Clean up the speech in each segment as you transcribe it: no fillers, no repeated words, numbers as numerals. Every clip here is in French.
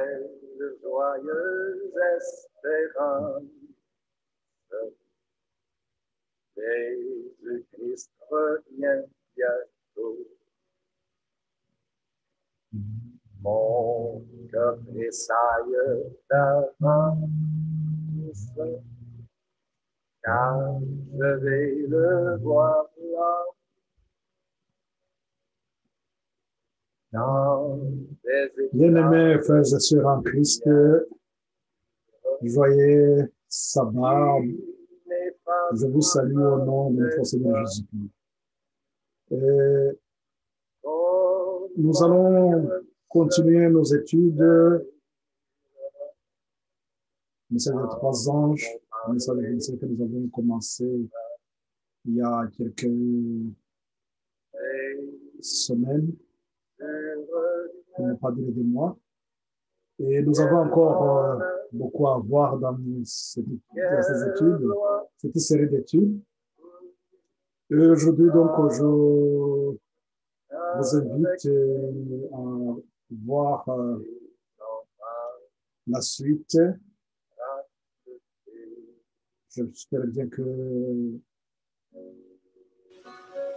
quelle joyeuse espérance. Jésus-Christ revient bientôt. Mon cœur tressaille d'avance, car je vais le voir là. Bien-aimés frères et sœurs en Christ, joyeux sabbat, je vous salue au nom de notre Seigneur Jésus-Christ. Nous allons continuer nos études, message des trois anges, message que nous avons commencé il y a quelques semaines, pour ne pas dire des mois. Et nous avons encore beaucoup à voir dans ces études, cette série d'études. Et aujourd'hui, donc, je vous invite à voir la suite. J'espère bien que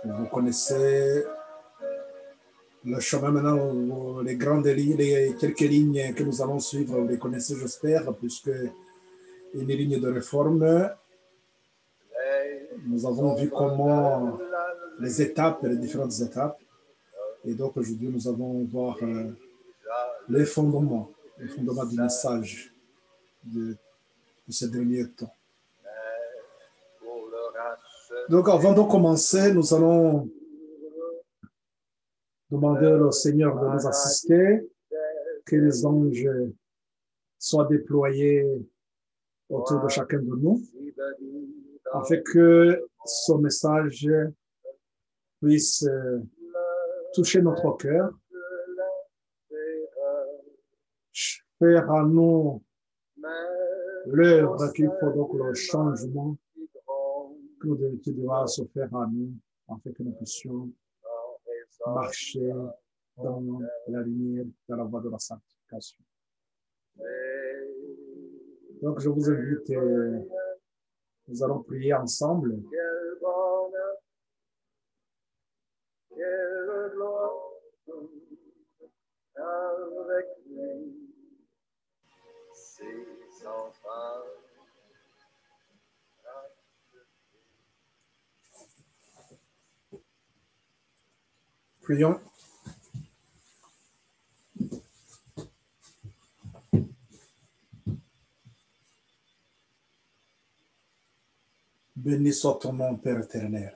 vous connaissez le chemin maintenant, les grandes lignes, les quelques lignes que nous allons suivre, vous les connaissez, j'espère, puisque une ligne de réforme. Nous avons vu comment les étapes, les différentes étapes. Et donc aujourd'hui, nous allons voir les fondements du message de ce dernier temps. Donc avant de commencer, nous allons demander au Seigneur de nous assister, que les anges soient déployés autour de chacun de nous, afin que son message puisse toucher notre cœur, faire à nous l'œuvre qu'il faut, donc le changement qui devra se faire à nous, afin que nous puissions marcher dans la lumière, dans la voie de la sanctification. Donc, je vous invite, nous allons prier ensemble. Quelle gloire avec lui, ses enfants. Prions. Béni soit ton nom, Père éternel.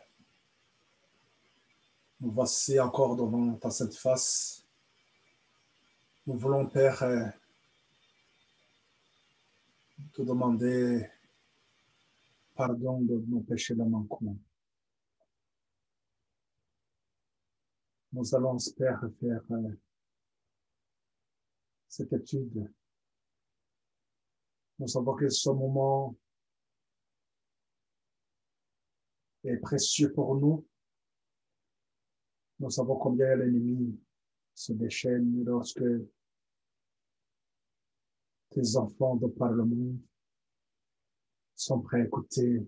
Nous voici encore devant ta sainte face. Nous voulons, Père, te demander pardon de nos péchés de manquement. Nous allons, Père, faire cette étude. Nous savons que ce moment est précieux pour nous. Nous savons combien l'ennemi se déchaîne lorsque tes enfants de par le monde sont prêts à écouter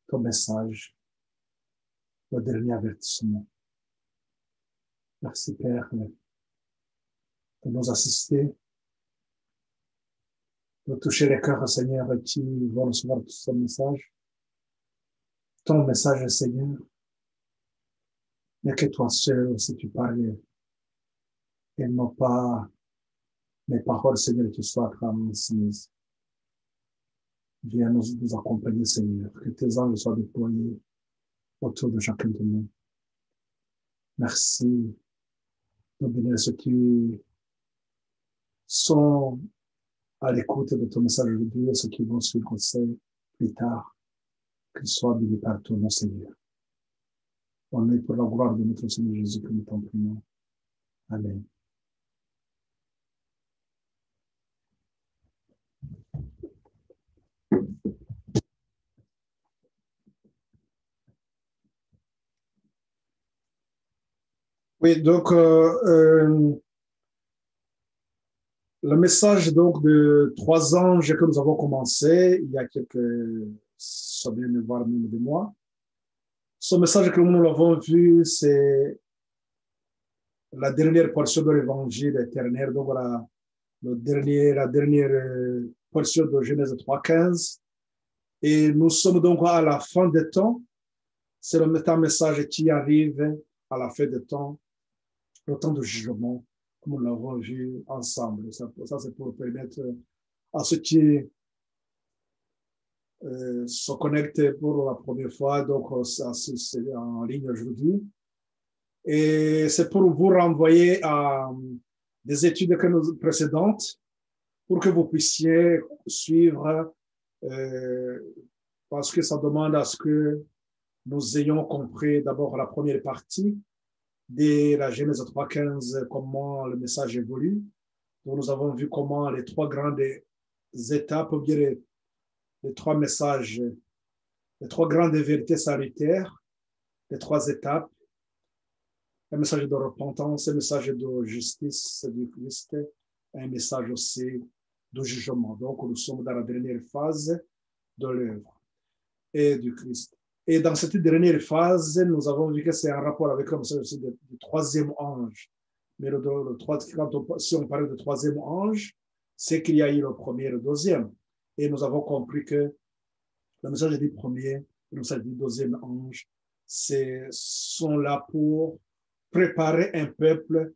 ton message, le dernier avertissement. Merci, Père, de nous assister, de toucher les cœurs, Seigneur, qui vont recevoir ce message. Ton message, Seigneur, n'est que toi seul, si tu parlais, et non pas mes paroles, Seigneur, qui soient transmises. Viens nous accompagner, Seigneur, que tes anges soient déployés autour de chacun de nous. Merci de bénir ceux qui sont à l'écoute de ton message aujourd'hui et ceux qui vont suivre plus tard, qu'ils soient bénis par ton nom, Seigneur. On est pour la gloire de notre Seigneur Jésus que nous t'en prions. Amen. Oui, donc, Le message donc de 3 anges que nous avons commencé il y a quelques semaines, voire même des mois. Ce message que nous l'avons vu, c'est la dernière portion de l'évangile éternel, donc la dernière portion de Genèse 3:15. Et nous sommes donc à la fin des temps. C'est le message qui arrive à la fin des temps, le temps de jugement, comme nous l'avons vu ensemble. Ça c'est pour permettre à ceux qui se connectent pour la première fois, donc c'est en ligne aujourd'hui. Et c'est pour vous renvoyer à des études précédentes pour que vous puissiez suivre, parce que ça demande à ce que nous ayons compris d'abord la première partie de la Genèse 3:15, comment le message évolue. Donc, nous avons vu comment les trois grandes étapes, ou bien les trois messages, les trois grandes vérités salutaires, les trois étapes, un message de repentance, un message de justice du Christ, un message aussi de jugement. Donc, nous sommes dans la dernière phase de l'œuvre et du Christ. Et dans cette dernière phase, nous avons vu que c'est un rapport avec le message du troisième ange. Mais si on parle de troisième ange, c'est qu'il y a eu le premier et le deuxième. Et nous avons compris que le message du premier et le message du deuxième ange sont là pour préparer un peuple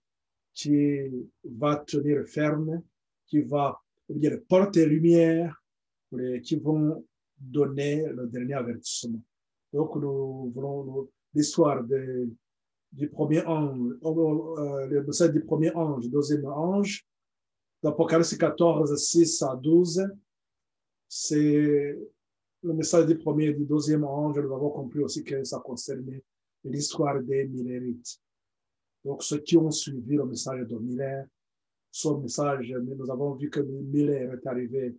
qui va tenir ferme, qui va porter lumière, qui vont donner le dernier avertissement. Donc, nous voulons l'histoire du premier ange, le message du premier ange, deuxième ange, d'Apocalypse 14, 6-12, c'est le message du premier et du deuxième ange. Nous avons compris aussi que ça concernait l'histoire des Millérites. Donc, ceux qui ont suivi le message de Miller, son message, mais nous avons vu que Miller est arrivé,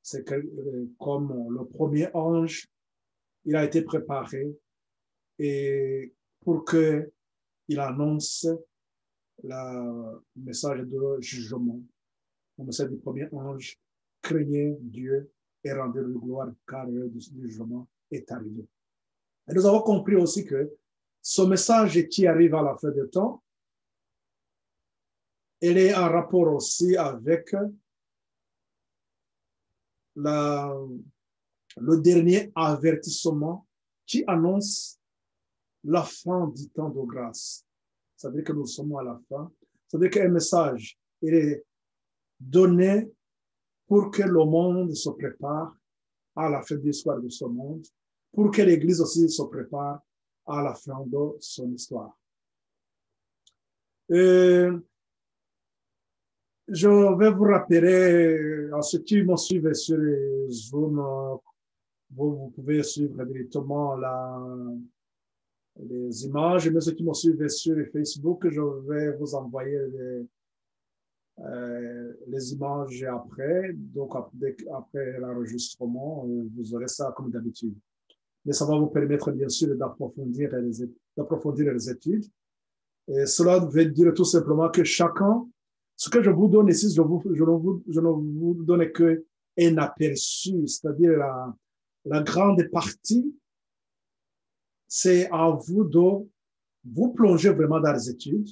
c'est que comme le premier ange, il a été préparé et pour qu'il annonce le message de jugement. Le message du premier ange, craignez Dieu et rendez-lui gloire car le jugement est arrivé. Et nous avons compris aussi que ce message qui arrive à la fin du temps, il est en rapport aussi avec le dernier avertissement qui annonce la fin du temps de grâce. Ça veut dire que nous sommes à la fin. Ça veut dire qu'un message il est donné pour que le monde se prépare à la fin de l'histoire de ce monde, pour que l'Église aussi se prépare à la fin de son histoire. Je vais vous rappeler, à ceux qui me suivent sur Zoom, vous pouvez suivre directement les images, mais ceux qui me suivent sur Facebook, je vais vous envoyer les images après. Donc, après l'enregistrement, vous aurez ça comme d'habitude. Mais ça va vous permettre, bien sûr, d'approfondir les études. Et cela veut dire tout simplement que chacun, ce que je vous donne ici, je ne vous donne qu'un aperçu, c'est-à-dire la grande partie, c'est à vous de vous plonger vraiment dans les études.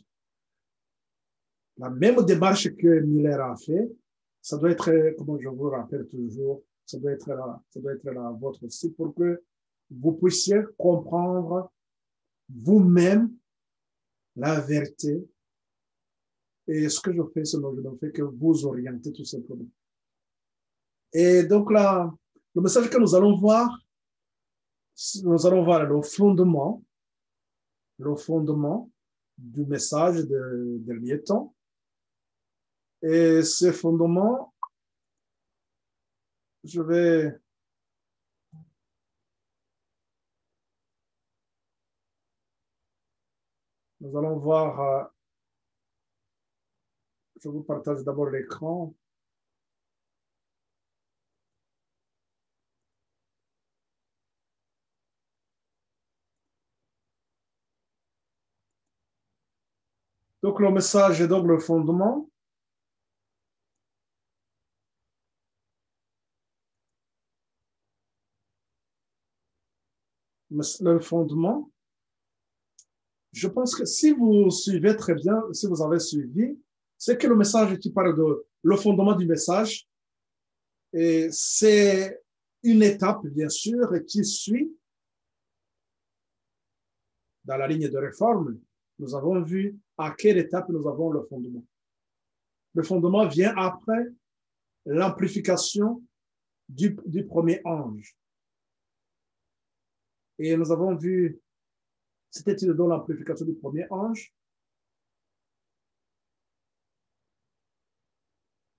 La même démarche que Miller a fait, ça doit être, comme je vous rappelle toujours, ça doit être la vôtre aussi pour que vous puissiez comprendre vous-même la vérité. Et ce que je fais, c'est que je ne fais que vous orienter tout simplement. Et donc là, le message que nous allons voir le fondement du message de dernier temps. Et ce fondement, nous allons voir, je vous partage d'abord l'écran. Donc le message est donc le fondement. le fondement, je pense que si vous suivez très bien, si vous avez suivi, c'est que le message qui parle de le fondement du message, et c'est une étape, bien sûr, qui suit dans la ligne de réforme. Nous avons vu à quelle étape nous avons le fondement. Le fondement vient après l'amplification du premier ange. Et nous avons vu, c'était dans l'amplification du premier ange.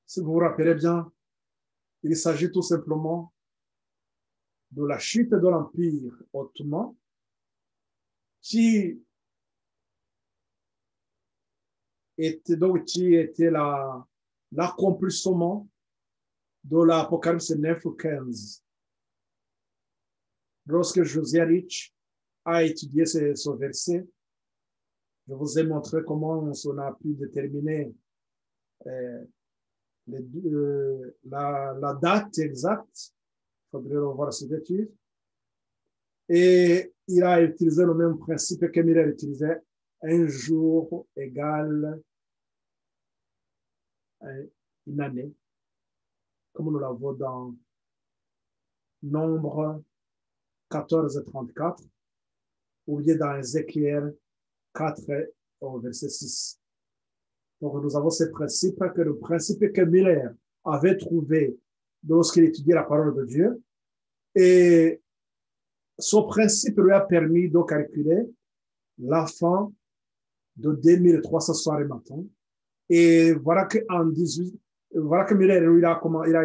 Si vous vous rappelez bien, il s'agit tout simplement de la chute de l'Empire ottoman qui était l'accomplissement de l'Apocalypse 9:15. Lorsque Josiarich a étudié ce verset, je vous ai montré comment on a pu déterminer la date exacte. Il faudrait revoir cette étude. Et il a utilisé le même principe que Miller utilisait, un jour égale une année, comme nous l'avons dans Nombre 14:34, ou bien dans Ézéchiel 4 au verset 6. Donc nous avons ce principe, que le principe que Miller avait trouvé lorsqu'il étudiait la parole de Dieu, et ce principe lui a permis de calculer la fin de 2300 soirs et matins. Et voilà que Miller, il a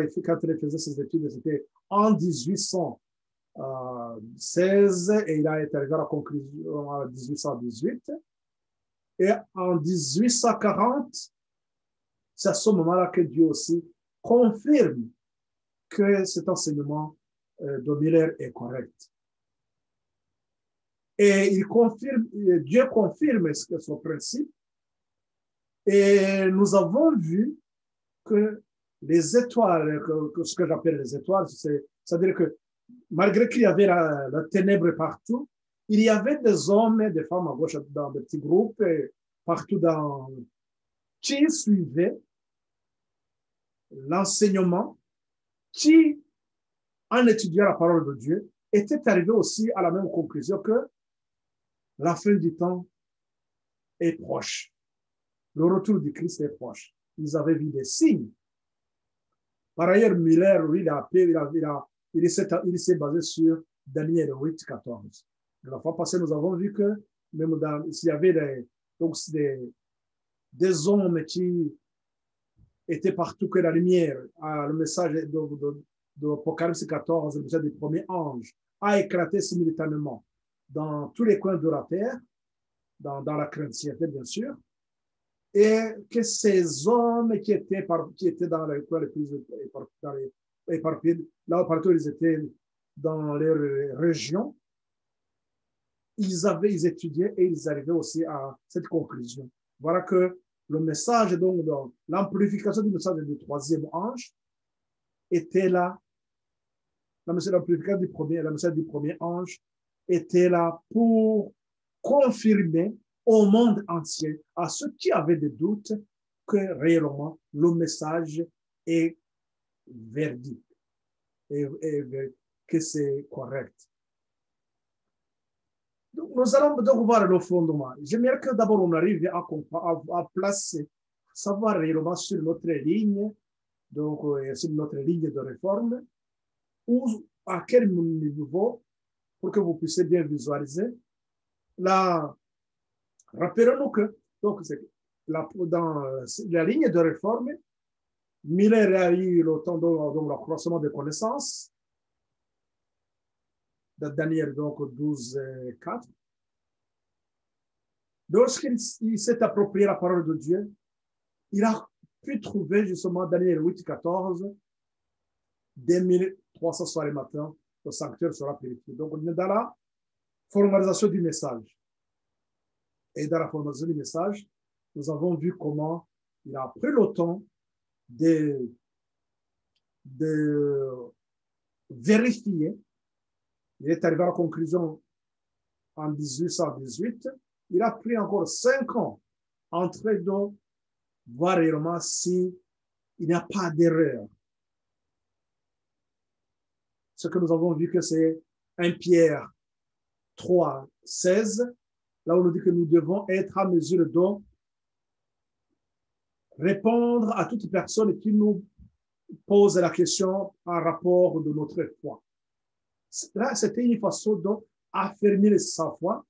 fait, quand il faisait ses études, c'était en 1816, et il a été arrivé à la conclusion en 1818. Et en 1840, c'est à ce moment-là que Dieu aussi confirme que cet enseignement de Miller est correct. Et Dieu confirme son principe. Et nous avons vu que les étoiles, ce que j'appelle les étoiles, c'est-à-dire que malgré qu'il y avait la ténèbre partout, il y avait des hommes et des femmes à gauche dans des petits groupes, partout qui suivaient l'enseignement, qui, en étudiant la parole de Dieu, étaient arrivés aussi à la même conclusion que la fin du temps est proche. Le retour du Christ est proche. Ils avaient vu des signes. Par ailleurs, Miller, lui, il s'est basé sur Daniel 8:14. La fois passée, nous avons vu que même s'il y avait des hommes qui étaient partout que la lumière, le message de l'Apocalypse 14, le message du premier ange, a éclaté simultanément dans tous les coins de la terre, dans la chrétienté, bien sûr, et que ces hommes qui étaient dans les coins les plus éparpillés, là où partout ils étaient dans les régions, ils étudiaient et ils arrivaient aussi à cette conclusion. Voilà que le message, donc, l'amplification du message du troisième ange était là. L'amplification le message du premier ange était là pour confirmer au monde entier, à ceux qui avaient des doutes, que réellement le message est verdict et que c'est correct. Donc, nous allons donc voir le fondement. J'aimerais que d'abord on arrive à placer, savoir réellement sur notre ligne, donc sur notre ligne de réforme, ou à quel niveau, pour que vous puissiez bien visualiser. Rappelons-nous que donc, dans la ligne de réforme, Miller a eu le temps de l'accroissement des connaissances, de Daniel donc 12:4. Lorsqu'il s'est approprié la parole de Dieu, il a pu trouver justement Daniel 8:14, 2300 soirs et matin, le sanctuaire sera purifié. Donc, on est dans la formalisation du message. Et dans la formation du message, nous avons vu comment il a pris le temps de vérifier. Il est arrivé à la conclusion en 1818, il a pris encore 5 ans entre de voir réellement s'il n'y a pas d'erreur. Ce que nous avons vu que c'est 1 Pierre 3, 16, là où on nous dit que nous devons être à mesure de répondre à toute personne qui nous pose la question en rapport de notre foi. Là, c'était une façon d'affirmer sa foi.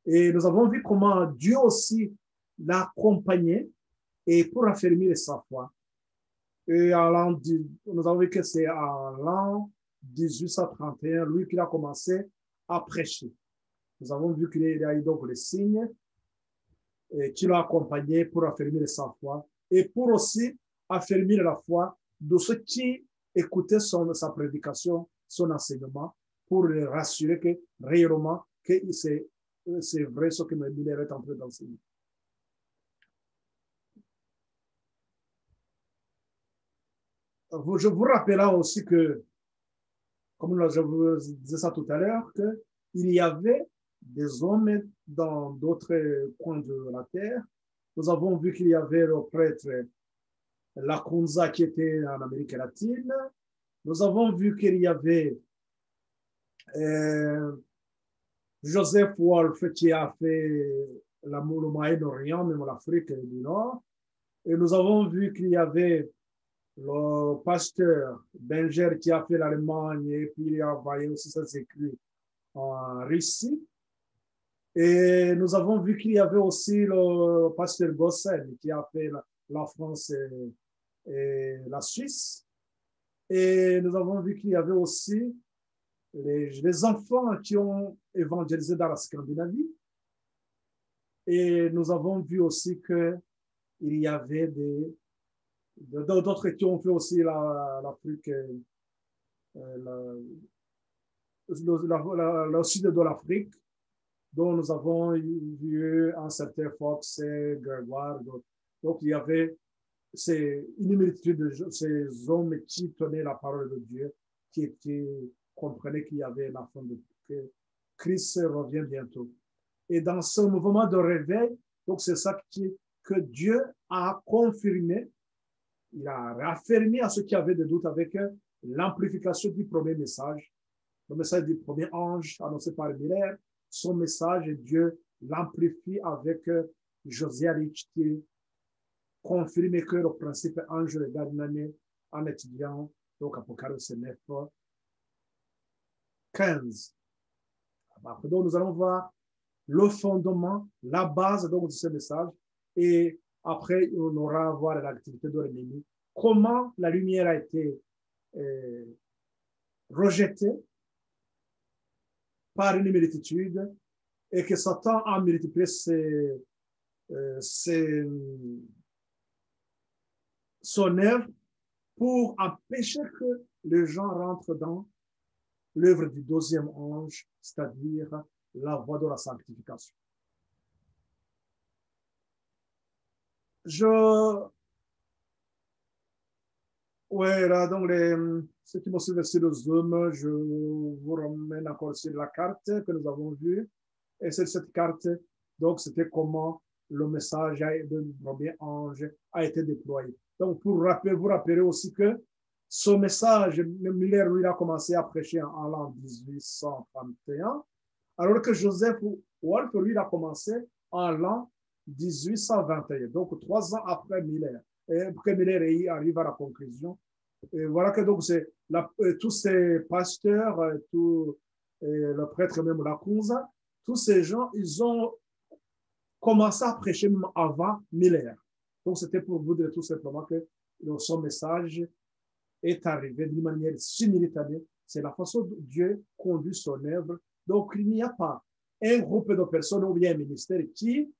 Et nous avons vu comment Dieu aussi l'a accompagné et pour affirmer sa foi. Et nous avons vu que c'est en l'an 1831, lui qui a commencé à prêcher. Nous avons vu qu'il y a eu donc les signes qui l'ont accompagné pour affirmer sa foi et pour aussi affirmer la foi de ceux qui écoutaient sa prédication, son enseignement, pour les rassurer que réellement que c'est vrai ce que Miller est en train d'enseigner. Je vous rappelle aussi que, comme je vous disais ça tout à l'heure, qu'il y avait des hommes dans d'autres coins de la terre. Nous avons vu qu'il y avait le prêtre Lacunza qui était en Amérique latine. Nous avons vu qu'il y avait Joseph Wolf qui a fait le Moyen-Orient, même l'Afrique du Nord. Et nous avons vu qu'il y avait le pasteur Benger qui a fait l'Allemagne et puis il a envoyé aussi ses écrits en Russie. Et nous avons vu qu'il y avait aussi le pasteur Gossen qui a fait la France et la Suisse. Et nous avons vu qu'il y avait aussi les enfants qui ont évangélisé dans la Scandinavie. Et nous avons vu aussi qu'il y avait d'autres qui ont fait aussi l'Afrique, le sud de l'Afrique, dont nous avons vu un certain Fox et Grégoire. Donc, il y avait une multitude de ces hommes qui tenaient la parole de Dieu, qui comprenaient qu'il y avait la fin de que Christ revient bientôt. Et dans ce mouvement de réveil, donc c'est ça que Dieu a confirmé. Il a réaffirmé à ceux qui avaient des doutes avec l'amplification du premier message, le message du premier ange annoncé par Miller. Son message, Dieu l'amplifie avec Josiah Rich qui confirme que le principe ange regarde une année en étudiant, donc Apocalypse 9, 15. Donc nous allons voir le fondement, la base donc, de ce message et après on aura à voir l'activité de l'ennemi, comment la lumière a été rejetée par une multitude et que Satan a multiplié son œuvre pour empêcher que les gens rentrent dans l'œuvre du deuxième ange, c'est-à-dire la voie de la sanctification. Ouais, là, donc ceux qui m'ont suivi sur le Zoom, je vous ramène encore sur la carte que nous avons vue. Et sur cette carte, donc, c'était comment le message du premier ange a été déployé. Donc, pour vous rappeler aussi que ce message, Miller, lui, a commencé à prêcher en l'an 1831, alors que Joseph Wolf, lui, a commencé en l'an 1821, donc 3 ans après Miller. Et que Miller arrive à la conclusion. Et voilà que donc tous ces pasteurs, le prêtre même Lacunza, tous ces gens, ils ont commencé à prêcher même avant Miller. Donc c'était pour vous dire tout simplement que son message est arrivé d'une manière simultanée. C'est la façon dont Dieu conduit son œuvre. Donc il n'y a pas un groupe de personnes ou bien un ministère qui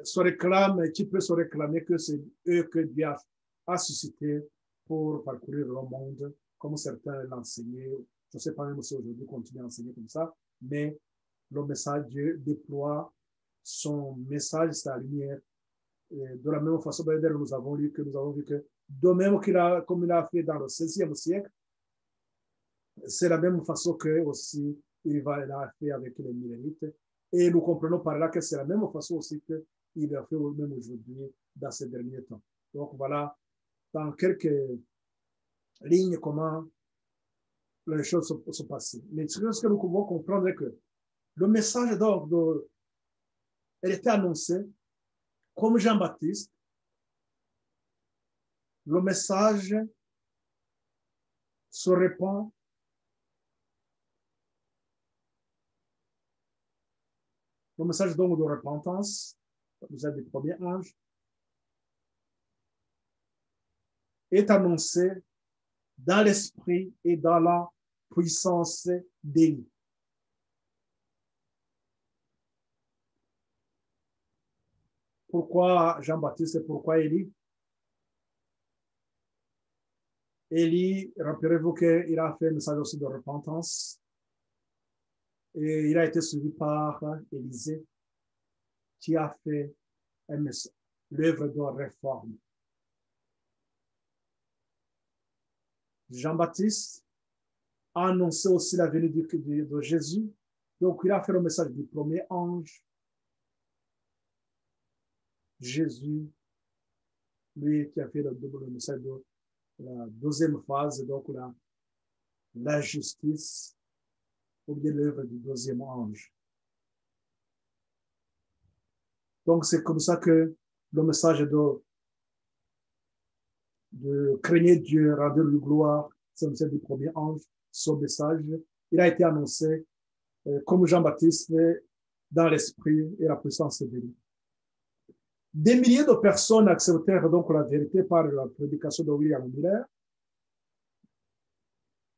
se réclame, qui peut se réclamer que c'est eux que Dieu a suscité pour parcourir le monde, comme certains l'enseignaient. Je ne sais pas même si aujourd'hui continue à enseigner comme ça, mais le message, Dieu déploie son message, sa lumière. Et de la même façon, nous avons vu que de même comme il a fait dans le XVIe siècle, c'est la même façon que aussi il a fait avec les Milérites. Et nous comprenons par là que c'est la même façon aussi qu'il a fait même aujourd'hui dans ces derniers temps. Donc voilà, dans quelques lignes, comment les choses se passaient. Mais ce que nous pouvons comprendre est que le message d'ordre, elle était annoncée comme Jean-Baptiste. Le message se répand le message donc de repentance, le message du premier ange, est annoncé dans l'esprit et dans la puissance d'Élie. Pourquoi Jean-Baptiste et pourquoi Élie? Élie, rappelez-vous qu'il a fait un message aussi de repentance et il a été suivi par Élisée qui a fait l'œuvre de réforme. Jean-Baptiste a annoncé aussi la venue de Jésus. Donc, il a fait le message du premier ange. Jésus, lui qui a fait le message de la deuxième phase, donc la justice, ou bien l'œuvre du deuxième ange. Donc, c'est comme ça que le message de craigner Dieu, rendre lui gloire, c'est le message du premier ange, son message, il a été annoncé comme Jean-Baptiste dans l'esprit et la puissance de Dieu. Des milliers de personnes acceptèrent donc la vérité par la prédication de William Miller.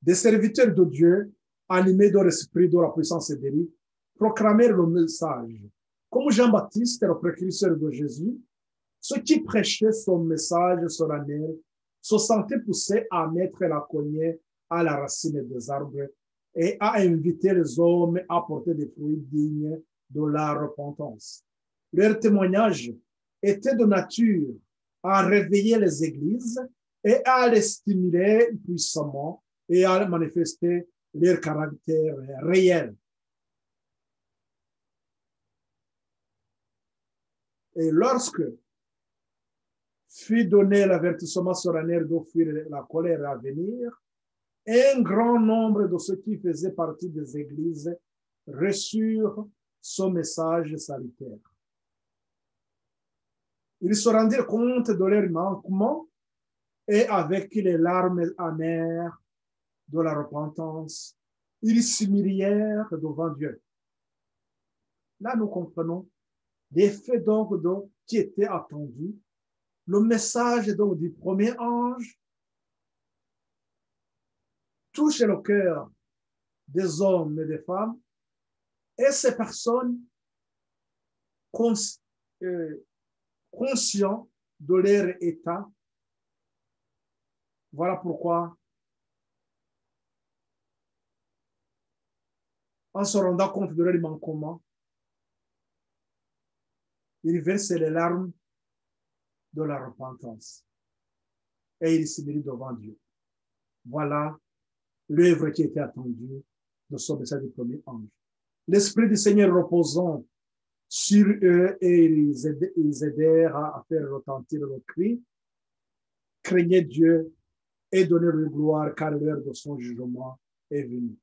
Des serviteurs de Dieu, animés de l'esprit de la puissance de Dieu, proclamèrent le message. Comme Jean-Baptiste, le précurseur de Jésus, ceux qui prêchaient son message solennel se sentaient poussés à mettre la cognée à la racine des arbres et à inviter les hommes à porter des fruits dignes de la repentance. Leur témoignage était de nature à réveiller les églises et à les stimuler puissamment et à manifester leur caractère réel. Et lorsque fut donné l'avertissement solennel d'offrir la colère à venir, un grand nombre de ceux qui faisaient partie des églises reçurent son message salutaire. Ils se rendirent compte de leur manquement et avec les larmes amères de la repentance, ils s'humilièrent devant Dieu. Là, nous comprenons des faits donc qui étaient attendus. Le message donc du premier ange touche le cœur des hommes et des femmes et ces personnes conscients de leur état. Voilà pourquoi, en se rendant compte de leur manquement, ils versent les larmes de la repentance et ils s'humilient devant Dieu. Voilà l'œuvre qui était attendue de ce message du premier ange. L'Esprit du Seigneur reposant sur eux et ils aidèrent à faire retentir le cri, craignez Dieu et donnez-lui gloire car l'heure de son jugement est venue.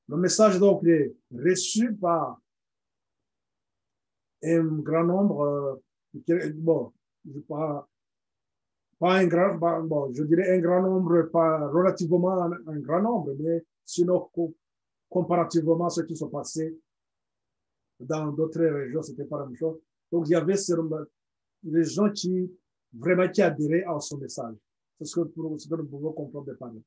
Le message donc est reçu par un grand nombre, bon, pas un grand, bon, je dirais un grand nombre, pas relativement un grand nombre, mais sinon comparativement à ce qui se passait dans d'autres régions, c'était pas la même chose. Donc il y avait les gens qui vraiment qui adhéraient à son message. C'est ce que nous pouvons comprendre de parler.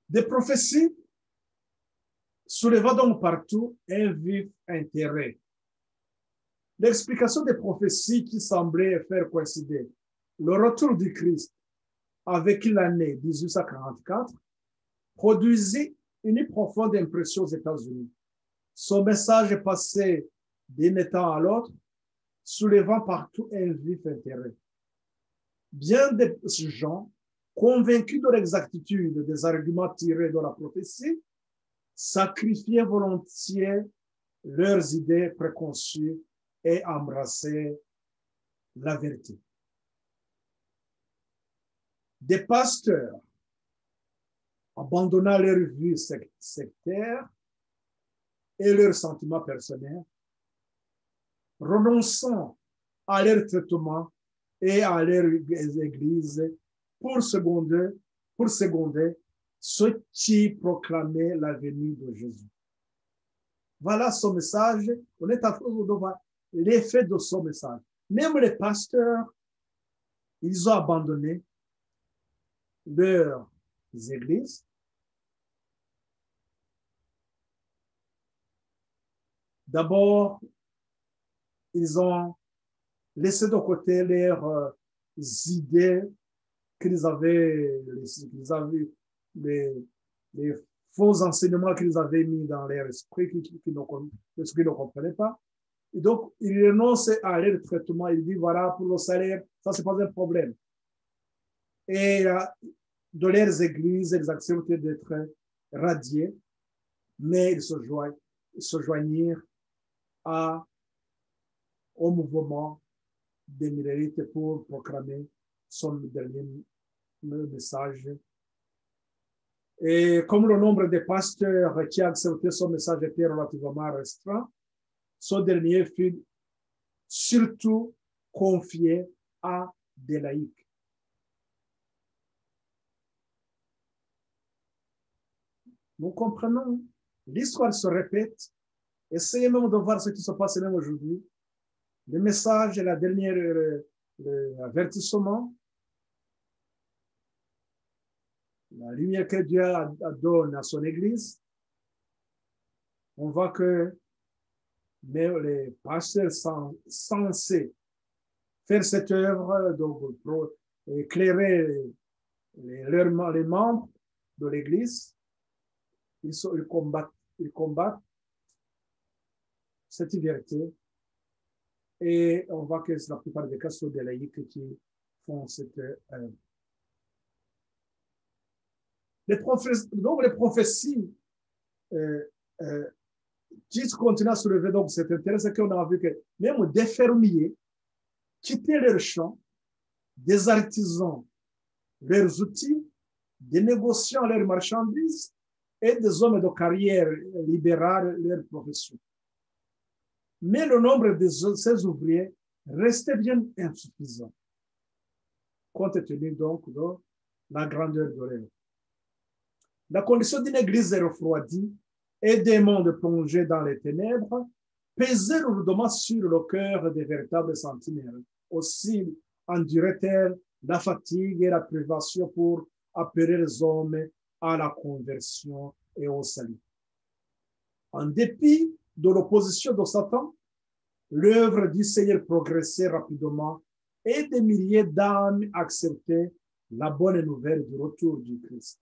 Des prophéties soulevant donc partout un vif intérêt. L'explication des prophéties qui semblaient faire coïncider le retour du Christ avec l'année 1844 produisit une profonde impression aux États-Unis. Son message est passé d'un temps à l'autre, soulevant partout un vif intérêt. Bien des gens, convaincus de l'exactitude des arguments tirés de la prophétie, sacrifiaient volontiers leurs idées préconçues et embrassaient la vérité. Des pasteurs, abandonnant leur vie sectaire et leurs sentiments personnels, renonçant à leur traitement et à leur église pour seconder ceux qui proclamaient la venue de Jésus. Voilà son message. On est en train de voir l'effet de son message. Même les pasteurs, ils ont abandonné leurs églises. D'abord, ils ont laissé de côté leurs idées qu'ils avaient, les faux enseignements qu'ils avaient mis dans leur esprit, qu'ils ne comprenaient pas. Et donc, ils renoncent à leur traitement. Ils disent, voilà, pour le salaire, ça, c'est pas un problème. Et de leurs églises, ils acceptent d'être radiés, mais ils se joignirent au mouvement des minorités pour proclamer son dernier message. Et comme le nombre de pasteurs qui a accepté son message était relativement restreint, ce dernier fut surtout confié à des laïcs. Nous comprenons, l'histoire se répète. Essayez même de voir ce qui se passe même aujourd'hui. Le message et la dernière avertissement, la lumière que Dieu donne à son Église, on voit que les pasteurs sont censés faire cette œuvre, donc éclairer les membres de l'Église. Ils combattent cette vérité. Et on voit que la plupart des cas sont des laïcs qui font cette œuvre. Donc, les prophéties qui continuent à se lever, donc c'est intéressant qu'on a vu que même des fermiers quittaient leurs champs, des artisans leurs outils, des négociants leurs marchandises et des hommes de carrière libérales leur profession. Mais le nombre de ces ouvriers restait bien insuffisant, compte tenu donc de la grandeur de l'œuvre. La condition d'une église refroidie et des mondes plongés dans les ténèbres pesait lourdement sur le cœur des véritables sentinelles. Aussi endurait-elle la fatigue et la privation pour appeler les hommes à la conversion et au salut. En dépit de l'opposition de Satan, l'œuvre du Seigneur progressait rapidement et des milliers d'âmes acceptaient la bonne nouvelle du retour du Christ.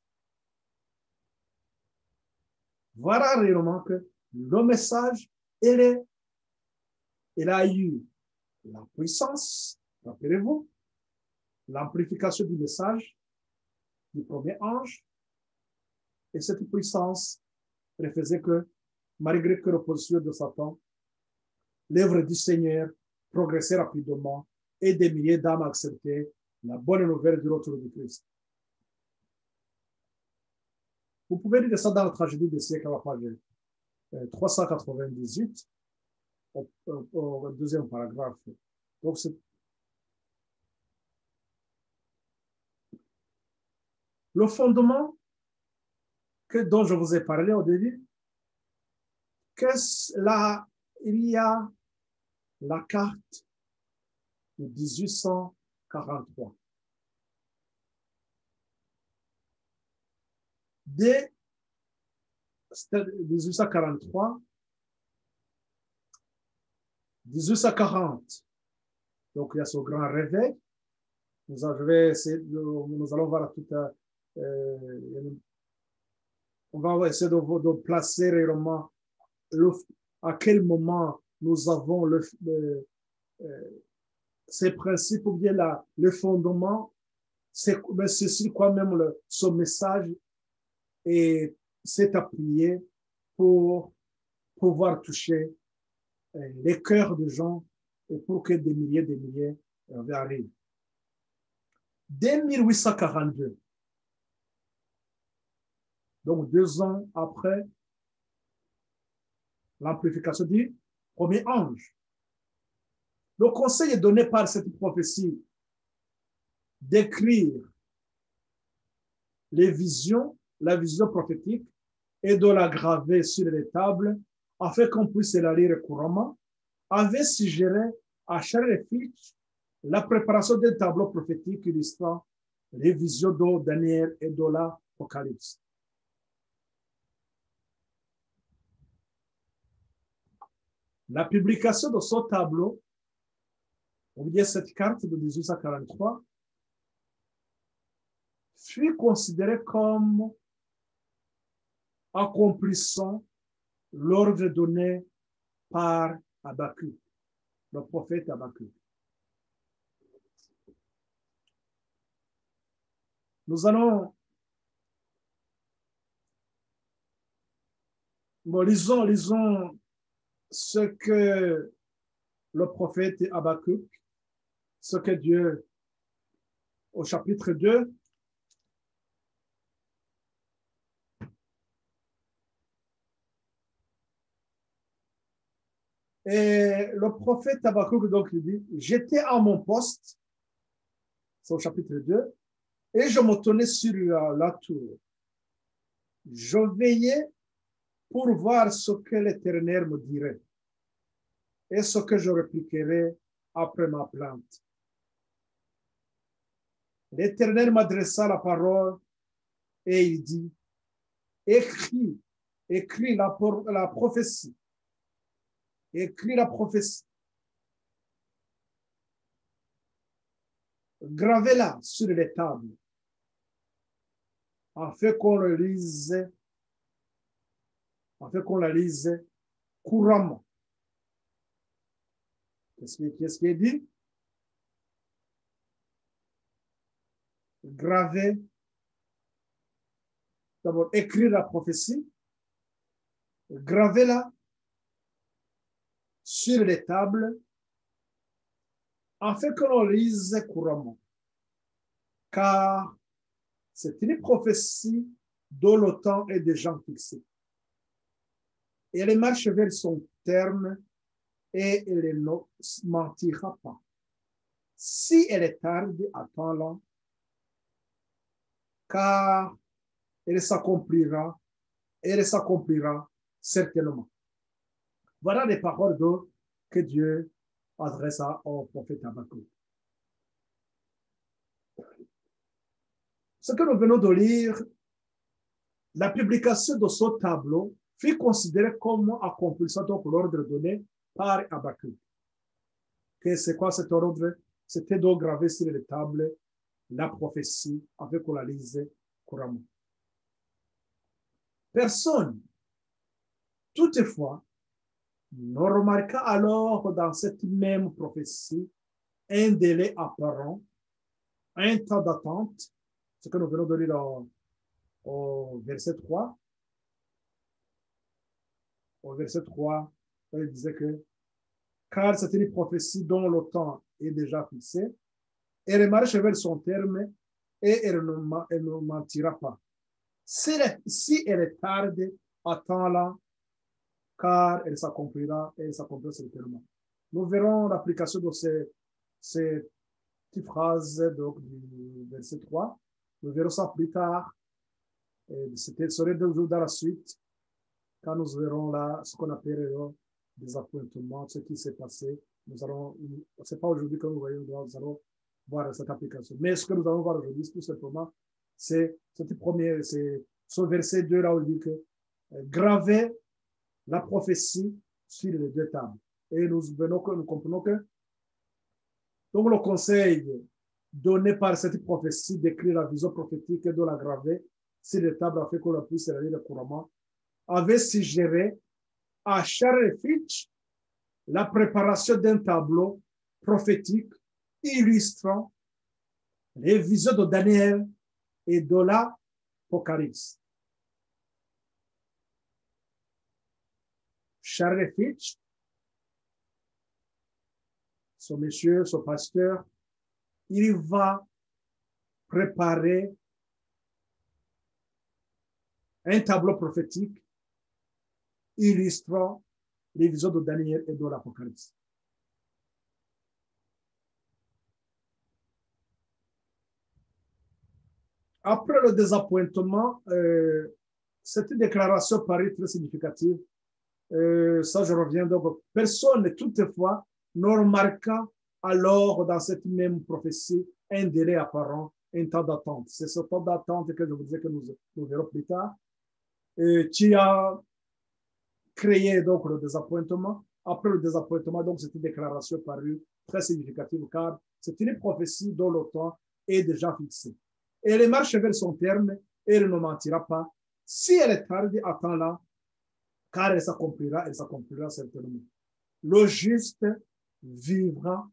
Voilà réellement que le message, il a eu la puissance, rappelez-vous, l'amplification du message du premier ange, et cette puissance faisait que, malgré que l'opposition de Satan, l'œuvre du Seigneur progressait rapidement et des milliers d'âmes acceptaient la bonne nouvelle du retour du Christ. Vous pouvez lire ça dans la tragédie des siècles à la page 398, au deuxième paragraphe. Donc, c'est le fondement dont je vous ai parlé au début, il y a la carte de 1843. Dès 1843, 1840, donc il y a ce grand réveil. Nous allons voir tout à on va essayer de placer réellement à quel moment nous avons ces principes ou bien le fondement, c'est sur quoi même son message s'est appuyé pour pouvoir toucher les cœurs des gens et pour que des milliers arrivent. Dès 1842, donc 2 ans après l'amplification du premier ange, le conseil est donné par cette prophétie d'écrire les visions, la vision prophétique, et de la graver sur les tables afin qu'on puisse la lire couramment, avait suggéré à Charles Fitch la préparation d'un tableau prophétique illustrant les visions de Daniel et de l'Apocalypse. La publication de ce tableau, on veut dire cette carte de 1843, fut considérée comme accomplissant l'ordre donné par Habakkuk, le prophète Habakkuk. Nous allons, lisons ce que le prophète Habakkuk, ce que Dieu, au chapitre 2, et le prophète Habakkuk, donc, il dit, j'étais à mon poste, c'est au chapitre 2, et je me tenais sur la tour. Je veillais pour voir ce que l'Éternel me dirait et ce que je répliquerais après ma plainte. L'Éternel m'adressa la parole et il dit, écris la prophétie. Écris la prophétie. Gravez-la sur les tables afin qu'on la lise couramment. Qu'est-ce qui est dit? Graver, d'abord écrire la prophétie, gravez-la sur les tables afin que l'on lise couramment. Car c'est une prophétie dont le temps est déjà fixé. Et elle marche vers son terme et elle ne mentira pas. Si elle est tarde, attends-la, car elle s'accomplira certainement. Voilà les paroles que Dieu adressa au prophète Habakkuk. Ce que nous venons de lire, la publication de ce tableau fut considérée comme accomplissant donc l'ordre donné par Habakkuk. C'est quoi cet ordre? C'était de graver sur les tables la prophétie afin qu'on la lise couramment. Personne, toutefois, ne remarqua alors dans cette même prophétie un délai apparent, un temps d'attente, ce que nous venons de lire au verset 3. Au verset 3, il disait que car c'est une prophétie dont le temps est déjà fixé, elle marche vers son terme et elle ne mentira pas. Si elle est tarde, attends-la, car elle s'accomplira certainement. Nous verrons l'application de ces petites phrases donc, du verset 3. Nous verrons ça plus tard. Ce serait dans la suite, quand nous verrons là ce qu'on appelle des appointements, ce qui s'est passé. Ce n'est pas aujourd'hui que nous voyons, nous allons voir cette application. Mais ce que nous allons voir aujourd'hui, tout simplement, c'est ce verset 2 là où il dit que graver la prophétie sur les 2 tables. Et nous comprenons que donc le conseil donné par cette prophétie d'écrire la vision prophétique et de la graver sur les tables afin qu'on puisse la lire couramment avait suggéré à Charles Fitch la préparation d'un tableau prophétique illustrant les visions de Daniel et de l'Apocalypse. Charles Fitch, son monsieur, son pasteur, il va préparer un tableau prophétique illustrant les visions de Daniel et de l'Apocalypse. Après le désappointement, cette déclaration paraît très significative. Ça, je reviens donc. Personne, toutefois, ne remarqua alors dans cette même prophétie un délai apparent, un temps d'attente. C'est ce temps d'attente que je vous disais que nous verrons plus tard, qui a créé donc le désappointement. Après le désappointement, donc cette déclaration parut très significative car c'est une prophétie dont le temps est déjà fixé. Et elle marche vers son terme et elle ne mentira pas. Si elle est tarde, attends-la, car elle s'accomplira certainement. Le juste vivra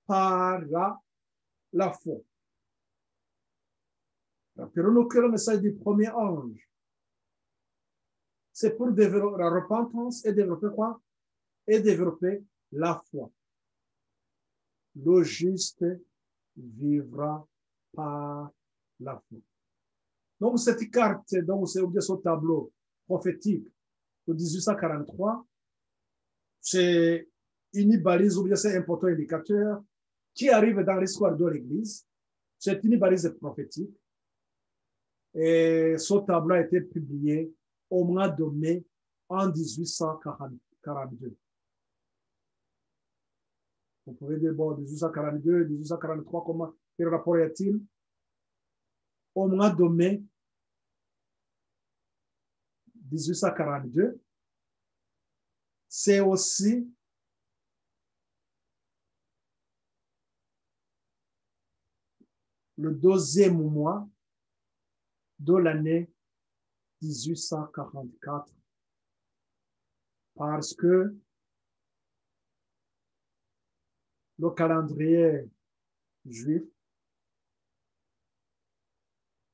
par la foi. Rappelons-nous que le message du premier ange, c'est pour développer la repentance et développer quoi? Et développer la foi. Le juste vivra par la foi. Donc, cette carte, donc, c'est ce tableau prophétique de 1843, c'est une balise ou bien c'est un important indicateur qui arrive dans l'histoire de l'Église. C'est une balise prophétique. Et ce tableau a été publié au mois de mai en 1842. Vous pouvez dire, bon, 1842, 1843, comment, quel rapport y a-t-il? Au mois de mai 1842, c'est aussi le deuxième mois de l'année 1844 parce que le calendrier juif,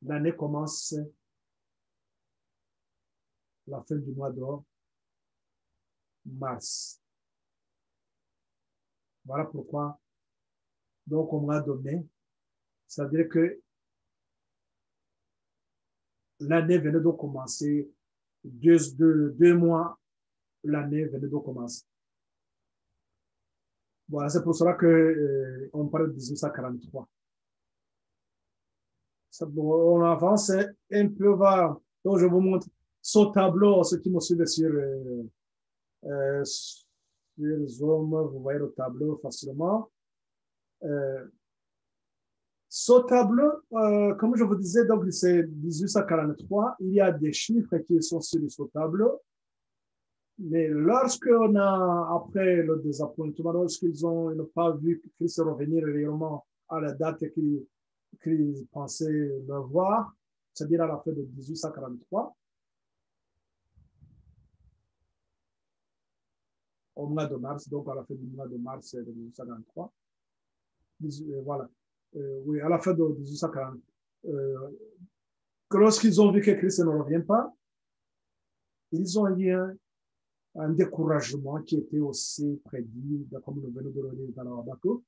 l'année commence la fin du mois de mars. Voilà pourquoi, donc au mois de mai, c'est-à-dire que l'année venait de commencer, deux mois, l'année venait de commencer. Voilà, c'est pour cela que on parle de 1843. On avance un peu vers, donc je vous montre ce tableau, ceux qui me suivent sur Zoom, vous voyez le tableau facilement. Ce tableau, comme je vous disais, donc c'est 1843, il y a des chiffres qui sont sur ce tableau. Mais lorsqu'on a, après le désappointement, lorsqu'ils n'ont pas vu Christ revenir réellement à la date qu'ils pensaient le voir, c'est-à-dire à la fin de 1843, au mois de mars, donc à la fin du mois de mars de 1843, voilà, oui, à la fin de 1840, lorsqu'ils ont vu que Christ ne revient pas, ils ont eu un découragement qui était aussi prédit, comme nous venons de le lire dans le Habakkuk.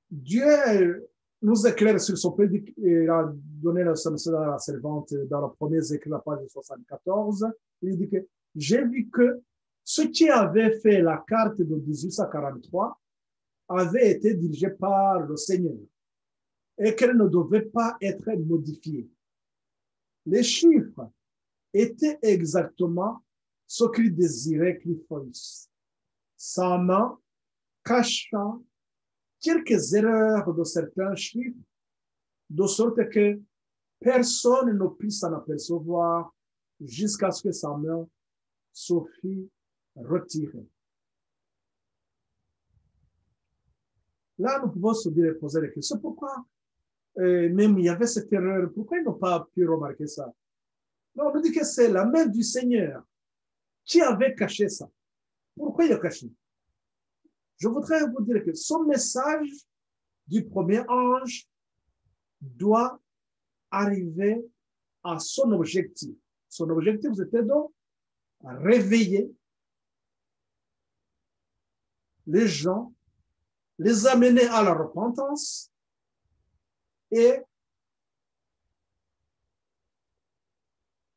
Dieu nous éclaire sur son prédic. Il a donné le message à la servante dans le premier écrit, la page 74. Il dit que j'ai vu que ce qui avait fait la carte de 1843 avait été dirigé par le Seigneur et qu'elle ne devait pas être modifiée. Les chiffres étaient exactement ce qu'il désirait qu'il fasse. Sa main cachant quelques erreurs de certains chiffres, de sorte que personne ne puisse s'en apercevoir jusqu'à ce que sa main se fût retirée. Là, nous pouvons se dire, poser la question, pourquoi même il y avait cette erreur, pourquoi ils n'ont pas pu remarquer ça? Non, on nous dit que c'est la main du Seigneur qui avait caché ça. Pourquoi il a caché? je voudrais vous dire que son message du premier ange doit arriver à son objectif. Son objectif, c'était donc réveiller les gens, les amener à la repentance et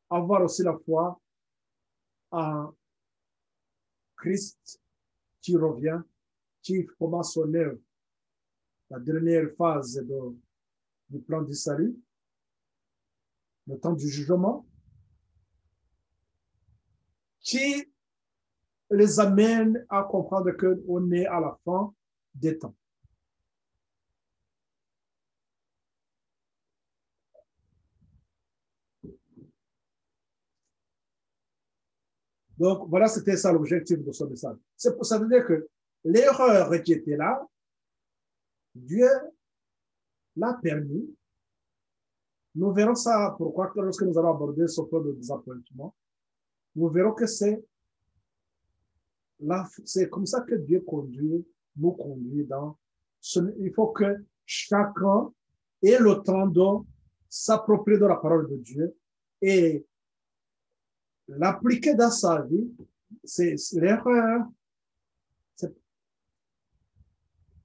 avoir aussi la foi en Christ qui revient, qui commence son œuvre, la dernière phase du plan du salut, le temps du jugement, qui les amène à comprendre qu'on est à la fin des temps. Donc, voilà, c'était ça l'objectif de ce message. C'est pour ça de dire que l'erreur qui était là, Dieu l'a permis. Nous verrons ça pourquoi lorsque nous allons aborder ce point de désappointement. Nous verrons que c'est comme ça que Dieu nous conduit dans il faut que chacun ait le temps de s'approprier de la parole de Dieu et l'appliquer dans sa vie. C'est l'erreur.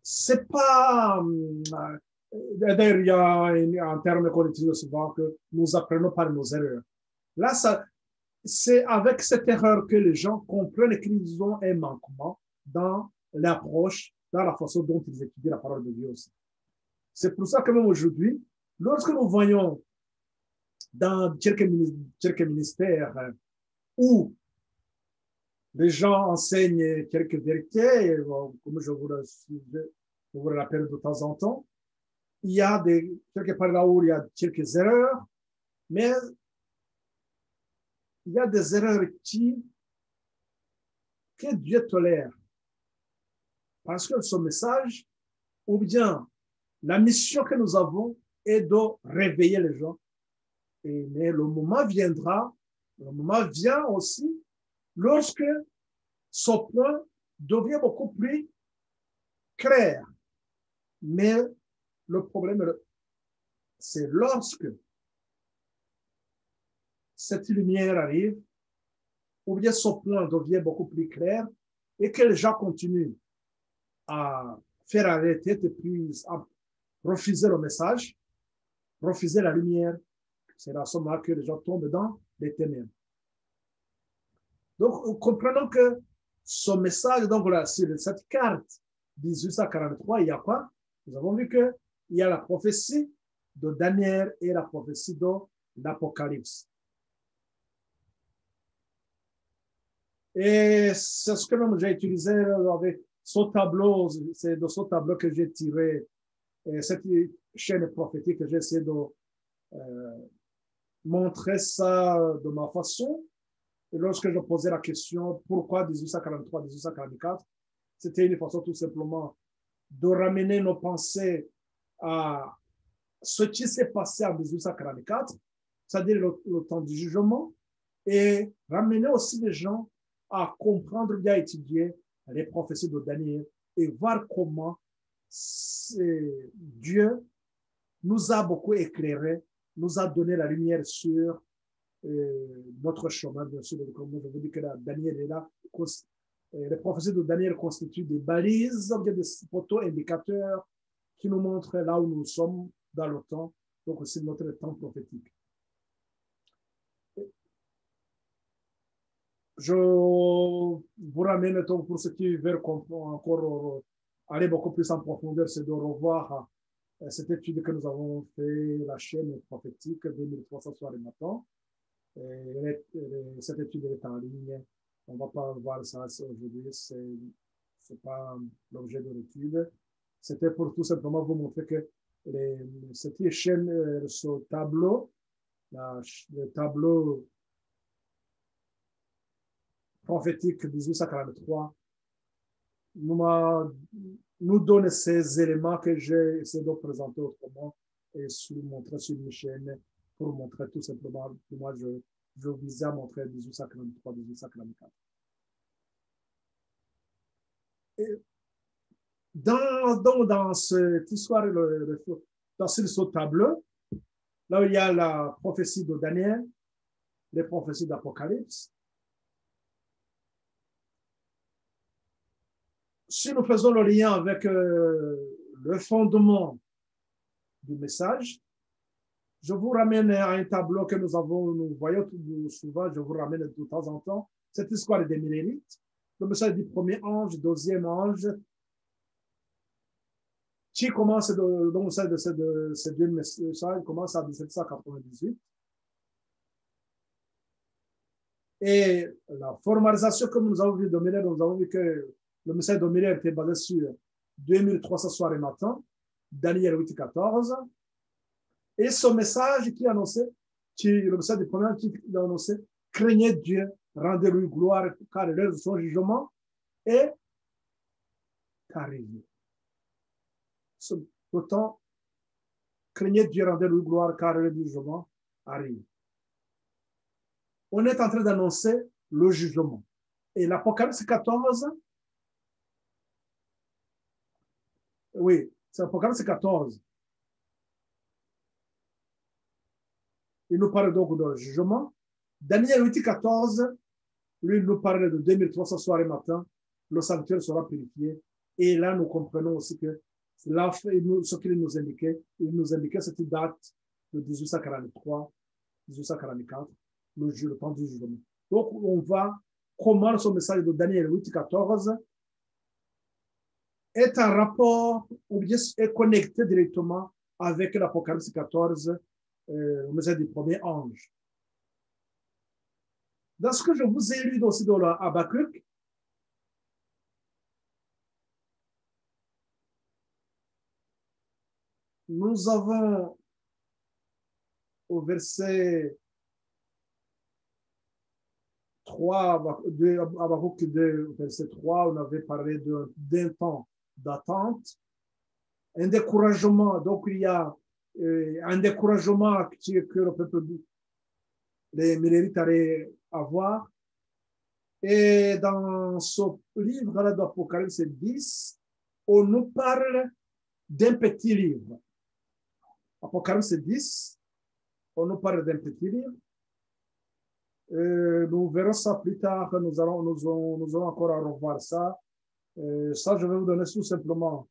C'est pas d'ailleurs, il y a un terme qu'on utilise souvent que nous apprenons par nos erreurs. Là, c'est avec cette erreur que les gens comprennent qu'ils ont un manquement dans l'approche, dans la façon dont ils étudient la parole de Dieu aussi. C'est pour ça que même aujourd'hui, lorsque nous voyons dans quelques ministères où les gens enseignent quelques vérités, comme je vous le rappelle de temps en temps, il y a quelque part là où il y a quelques erreurs, mais il y a des erreurs que Dieu tolère. Parce que son message, ou bien la mission que nous avons est de réveiller les gens. Mais le moment vient aussi lorsque ce point devient beaucoup plus clair. Mais le problème, c'est lorsque cette lumière arrive, ou bien ce point devient beaucoup plus clair, et que les gens continuent à faire arrêter et puis à refuser le message, refuser la lumière. C'est à ce moment que les gens tombent dans les ténèbres. Donc, comprenons que ce message, donc voilà, sur cette carte 1843, il y a quoi? Nous avons vu qu'il y a la prophétie de Daniel et la prophétie de l'Apocalypse. Et c'est ce que même j'ai utilisé avec ce tableau, c'est de ce tableau que j'ai tiré cette chaîne prophétique que j'essaie de montrer ça de ma façon. Et lorsque je posais la question pourquoi 1843, 1844, c'était une façon tout simplement de ramener nos pensées à ce qui s'est passé en 1844, c'est-à-dire le temps du jugement, et ramener aussi les gens à comprendre, bien étudier les prophéties de Daniel et voir comment Dieu nous a beaucoup éclairé, nous a donné la lumière sur notre chemin, bien sûr. Comme je vous dis que Daniel est là, les prophéties de Daniel constituent des balises, des photos indicateurs qui nous montrent là où nous sommes dans le temps, donc c'est notre temps prophétique. Je vous ramène donc pour ceux qui veulent encore aller beaucoup plus en profondeur, c'est de revoir cette étude que nous avons fait, la chaîne prophétique, 2300 soirs et matin. Cette étude est en ligne. On ne va pas voir ça aujourd'hui, ce n'est pas l'objet de l'étude. C'était pour tout simplement vous montrer que cette chaîne, ce tableau, le tableau prophétique 1843, nous donne ces éléments que j'ai essayé de présenter autrement et montrer sur une chaîne pour montrer tout simplement que moi je visais à montrer 1843, 1844. Et Dans cette histoire, dans ce tableau, là où il y a la prophétie de Daniel, les prophéties d'Apocalypse, si nous faisons le lien avec le fondement du message, je vous ramène à un tableau que nous voyons souvent, je vous ramène de temps en temps, cette histoire des Millérites, le message du premier ange, deuxième ange, qui commence donc de ces deux messages, commence en 1798. Et la formalisation, comme nous avons vu de Miller, nous avons vu que le message de Miller était basé sur 2300 soirs et matins, Daniel 8, 14. Et ce message qui annonçait, le message du premier qui annonçait, craignez Dieu, rendez-lui gloire, car l'heure de son jugement est arrivée. Pourtant, craignez Dieu, rendez-lui gloire, car l'heure du jugement arrive. On est en train d'annoncer le jugement. Et l'Apocalypse 14, oui, c'est l'Apocalypse 14. Il nous parle donc de jugement. Daniel 8, 14, lui, nous parle de 2300 soirs et matin. Le sanctuaire sera purifié. Et là, nous comprenons aussi que là, ce qu'il nous indiquait cette date de 1843, 1844, le temps du jugement. Donc, on va, comment ce message de Daniel 8, 14 est en rapport ou bien est connecté directement avec l'Apocalypse 14, le message du premier ange. Dans ce que je vous ai lu aussi dans l'Habakkuk, nous avons au verset 3, Habakkuk 2, verset 3, on avait parlé d'un temps d'attente, un découragement. Donc, il y a un découragement que le peuple, les Millérites allaient avoir. Et dans ce livre d'Apocalypse 10, on nous parle d'un petit livre. Apocalypse 10, on nous parle d'un petit livre. Nous verrons ça plus tard, nous allons encore à revoir ça. Ça, je vais vous donner tout simplement.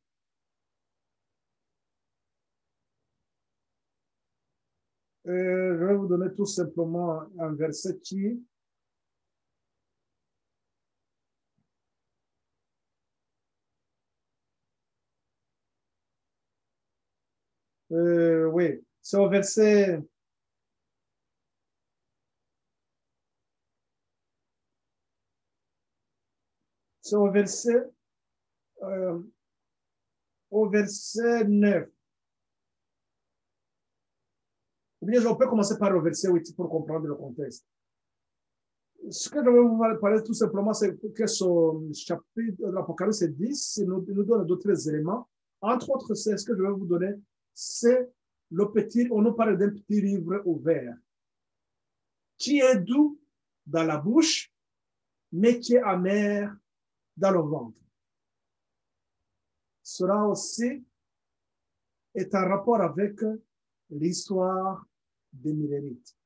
Je vais vous donner tout simplement un verset qui oui, c'est au verset au verset 9. Ou bien, on peut commencer par le verset 8 pour comprendre le contexte. Ce que je vais vous parler tout simplement, c'est que ce chapitre de l'Apocalypse 10 nous donne d'autres éléments. Entre autres, c'est ce que je vais vous donner, c'est le petit, on nous parle d'un petit livre ouvert, qui est doux dans la bouche, mais qui est amer dans le ventre. Cela aussi est en rapport avec l'histoire des Millérites.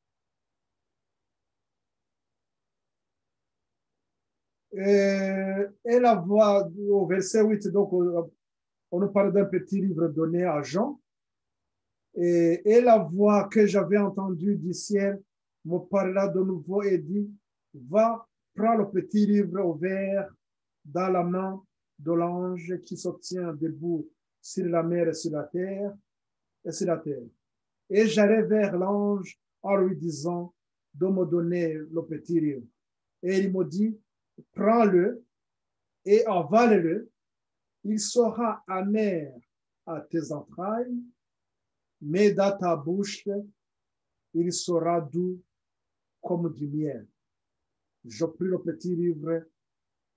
Et la voix au verset 8, donc on nous parle d'un petit livre donné à Jean. Et la voix que j'avais entendue du ciel me parla de nouveau et dit, va, prends le petit livre ouvert dans la main de l'ange qui se tient debout sur la mer et sur la terre. Et j'allais vers l'ange en lui disant de me donner le petit livre. Et il me dit, prends-le et avale-le. Il sera amer à tes entrailles, mais dans ta bouche, il sera doux comme du miel. Je pris le petit livre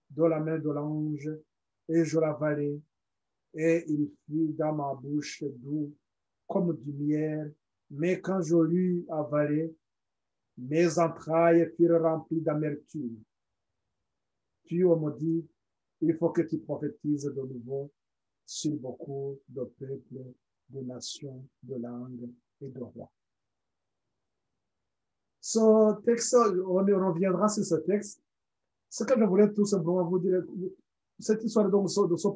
de la main de l'ange et je l'avalai, et il fut dans ma bouche doux comme du miel. Mais quand je l'eus avalé, mes entrailles furent remplies d'amertume. Puis on me dit, il faut que tu prophétises de nouveau sur beaucoup de peuples, de nations, de langues et de rois. Ce texte, on reviendra sur ce texte. Ce que je voulais tout simplement vous dire, cette histoire donc de ce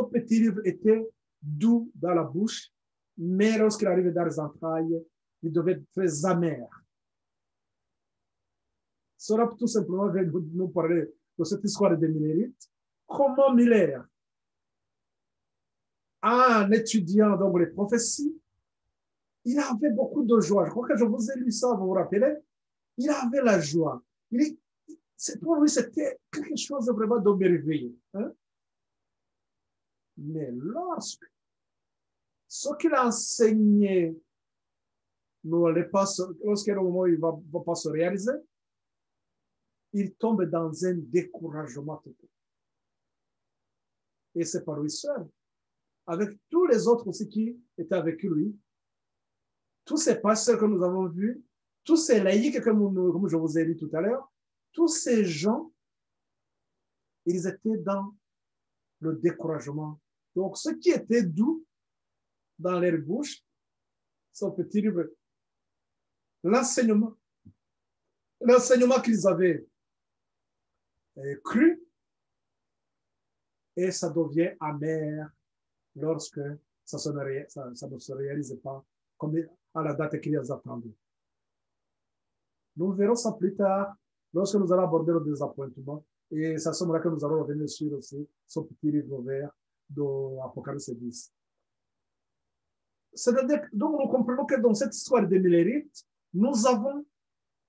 petit livre était doux dans la bouche, mais lorsqu'il arrivait dans les entrailles, il devait être très amer. Cela tout simplement vient nous parler de cette histoire de Millerite. Comment Miller, en étudiant donc les prophéties, il avait beaucoup de joie. Je crois que je vous ai lu ça, vous vous rappelez? Il avait la joie. Pour lui, c'était quelque chose de vraiment de merveilleux. Hein? Mais lorsque ce qu'il a enseigné lorsqu'il est au moment où il ne va pas se réaliser, il tombe dans un découragement total. Et c'est pas lui seul. Avec tous les autres aussi qui étaient avec lui, tous ces pasteurs que nous avons vus, tous ces laïcs, comme je vous ai dit tout à l'heure, tous ces gens, ils étaient dans le découragement. Donc, ce qui était doux dans leur bouche, son petit livre, l'enseignement qu'ils avaient cru, et ça devient amer lorsque ça ne se réalise pas comme à la date qu'ils attendaient. Nous verrons ça plus tard lorsque nous allons aborder le désappointement. Et ça semblera que nous allons revenir sur aussi ce petit livre vert de Apocalypse 10. Donc, nous comprenons que dans cette histoire des Millérites, nous avons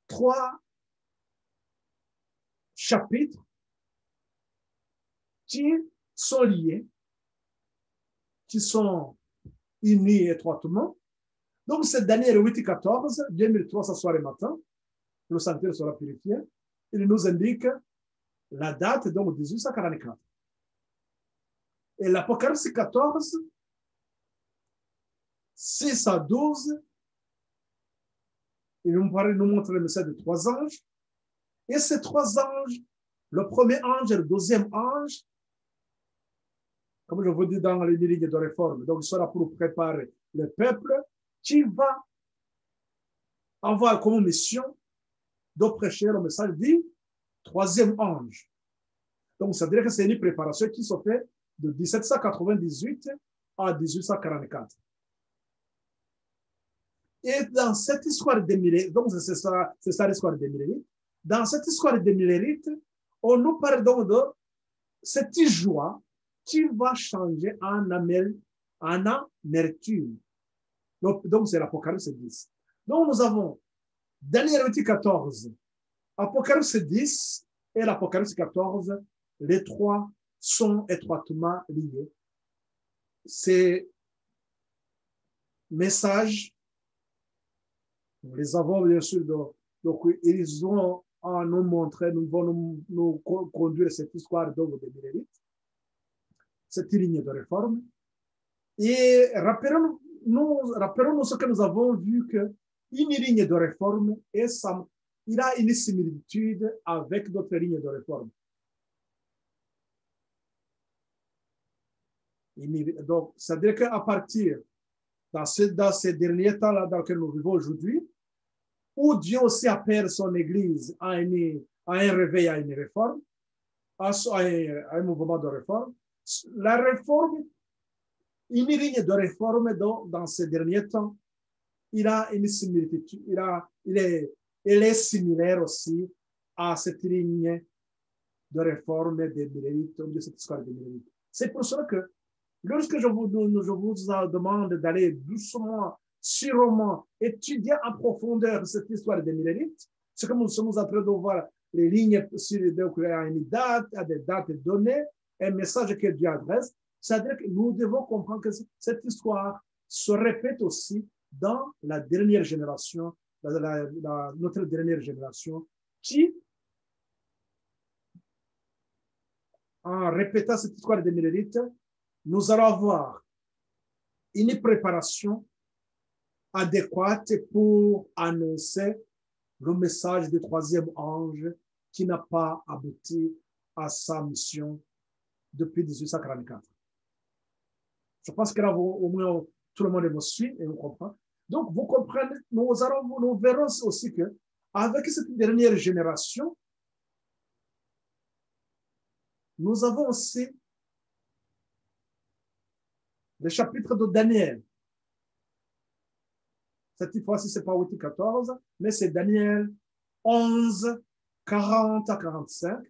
3 chapitres qui sont liés, qui sont unis étroitement. Donc, c'est Daniel 8 et 14, 2003, ce soir et matin. Le sanctuaire sera purifié. Il nous indique la date, donc 1844. Et l'Apocalypse 14, 6 à 12, il nous montre le message de 3 anges. Et ces 3 anges, le premier ange et le deuxième ange, comme je vous dis dans les lignes de réforme, donc il sera pour préparer le peuple qui va avoir comme mission de prêcher le message du 3e ange. Donc, ça veut dire que c'est une préparation qui se fait de 1798 à 1844. Et dans cette histoire des Millérites, donc c'est ça l'histoire des Millérites, dans cette histoire des Millérites, on nous parle donc de cette joie qui va changer en amertume. Donc c'est l'Apocalypse 10. Donc nous avons Daniel 8, 14, Apocalypse 10 et l'Apocalypse 14, les 3 sont étroitement liés. Ces messages, nous les avons bien sûr, donc ils vont nous montrer, nous vont nous conduire cette histoire d'œuvre des Millérites, cette ligne de réforme. Et rappelons-nous ce que nous avons vu, qu'une ligne de réforme, il a une similitude avec d'autres lignes de réforme. Donc, c'est-à-dire qu'à partir, dans ces derniers temps-là dans lesquels nous vivons aujourd'hui, où Dieu aussi appelle son Église à un réveil, à une réforme, à un mouvement de réforme, la réforme, une ligne de réforme dans ces derniers temps, il a une similitude, il est similaire aussi à cette ligne de réforme des Millérites, de cette histoire des Millérites. C'est pour cela que lorsque je vous demande d'aller doucement, sûrement, étudier en profondeur cette histoire des Millérites, c'est comme nous sommes en train de voir les lignes sur une date, à des dates données, un message que Dieu adresse, c'est-à-dire que nous devons comprendre que cette histoire se répète aussi dans la dernière génération, notre dernière génération, qui, en répétant cette histoire des Millérites, nous allons avoir une préparation adéquate pour annoncer le message du 3e ange qui n'a pas abouti à sa mission depuis 1844. Je pense que là, au moins, tout le monde me suit et me comprend. Donc, vous comprenez, nous verrons aussi que avec cette dernière génération, nous avons aussi le chapitre de Daniel. Cette fois-ci, ce n'est pas 8 et 14, mais c'est Daniel 11, 40 à 45.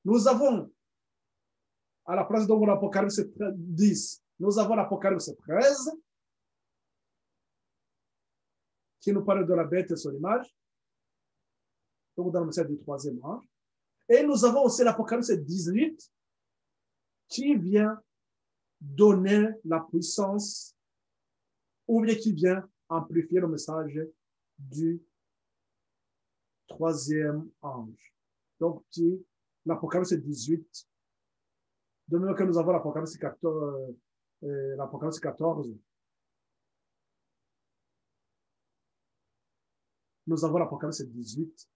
Nous avons, à la place de l'Apocalypse 10, nous avons l'Apocalypse 13, qui nous parle de la bête et son image, donc dans le message du troisième ange. Et nous avons aussi l'Apocalypse 18, qui vient donner la puissance, ou bien qui vient amplifier le message du troisième ange. Donc, l'Apocalypse 18, de même que nous avons l'Apocalypse 14, nous avons l'Apocalypse 18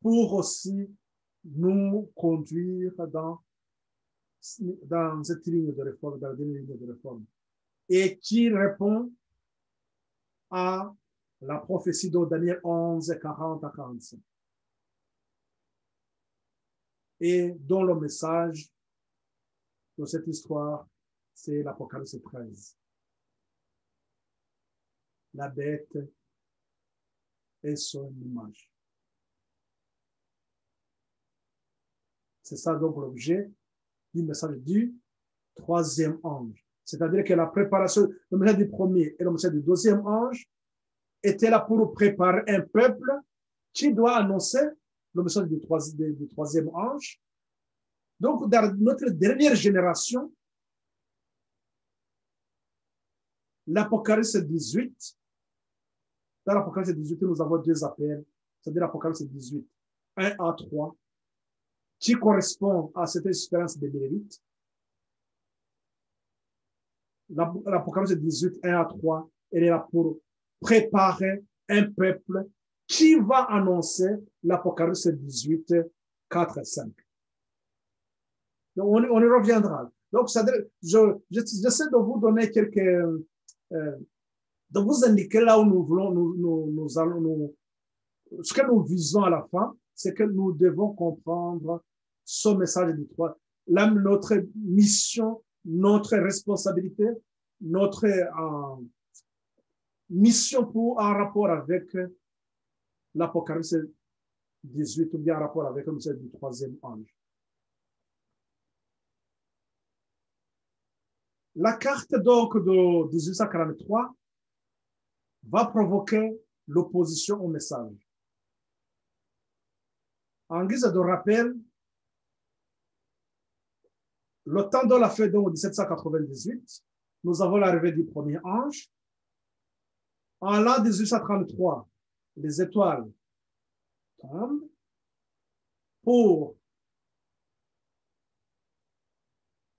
pour aussi nous conduire dans cette ligne de réforme, dans la ligne de réforme, et qui répond à la prophétie de Daniel 11, 40 à 45. Et dont le message de cette histoire, c'est l'Apocalypse 13. La bête et son image. C'est ça donc l'objet du message du troisième ange. C'est-à-dire que la préparation, le message du premier et le message du deuxième ange était là pour préparer un peuple qui doit annoncer le message du troisième ange. Donc, dans notre dernière génération, l'Apocalypse 18, dans l'Apocalypse 18, nous avons deux appels, c'est-à-dire l'Apocalypse 18, 1 à 3, qui correspond à cette expérience des Lévites. L'Apocalypse 18, 1 à 3, elle est là pour préparer un peuple qui va annoncer l'Apocalypse 18, 4 et 5. Donc, on y reviendra. Donc, j'essaie de vous donner quelques, de vous indiquer là où nous voulons, ce que nous visons à la fin, c'est que nous devons comprendre ce message du 3. Là, notre mission, notre responsabilité, notre mission en rapport avec l'Apocalypse 18 ou bien en rapport avec le message du troisième ange. La carte donc de 1843 va provoquer l'opposition au message. En guise de rappel, le temps de la fête de 1798, nous avons l'arrivée du premier ange. En l'an 1833, les étoiles tombent pour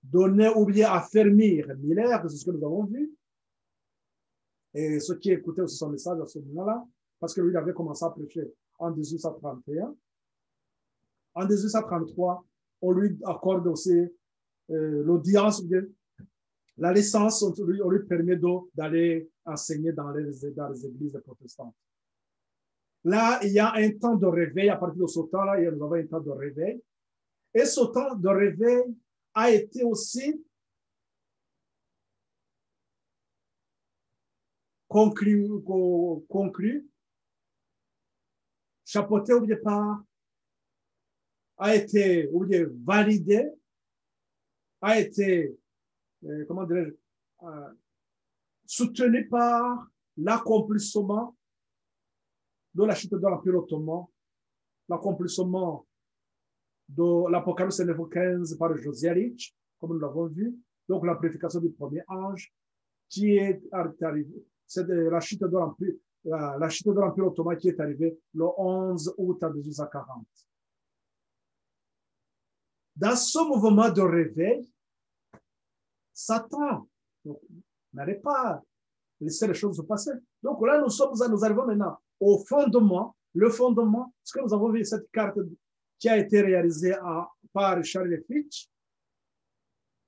donner ou bien affermir Miller, c'est ce que nous avons vu. Et ceux qui écoutaient aussi son message à ce moment-là, parce que lui, il avait commencé à prêcher en 1831. En 1833, on lui accorde aussi l'audience, la licence, on lui permet d'aller enseigner dans les églises protestantes. Là, il y a un temps de réveil. À partir de ce temps-là, nous avons un temps de réveil. Et ce temps de réveil a été aussi conclu, chapeauté au départ, a été validé, a été, comment dirais-je, soutenu par l'accomplissement de la chute de l'Empire ottoman, l'accomplissement de l'Apocalypse 9:15 par Josiah-Litch, comme nous l'avons vu, donc la purification du premier ange, qui est arrivée, c'est la chute de l'Empire ottoman qui est arrivée le 11 août 1840. Dans ce mouvement de réveil, Satan n'allait pas laisser les choses se passer. Donc là, nous arrivons maintenant au fondement. Le fondement, ce que nous avons vu, cette carte qui a été réalisée par Charles Fitch,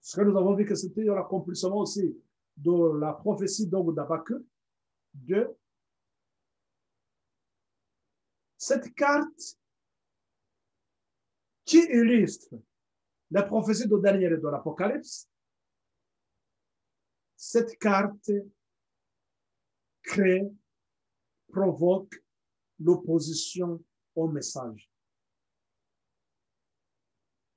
Ce que nous avons vu que c'était l'accomplissement aussi de la prophétie d'Habakkuk 2. Cette carte qui illustre la prophétie de Daniel et de l'Apocalypse, cette carte crée, provoque l'opposition au message.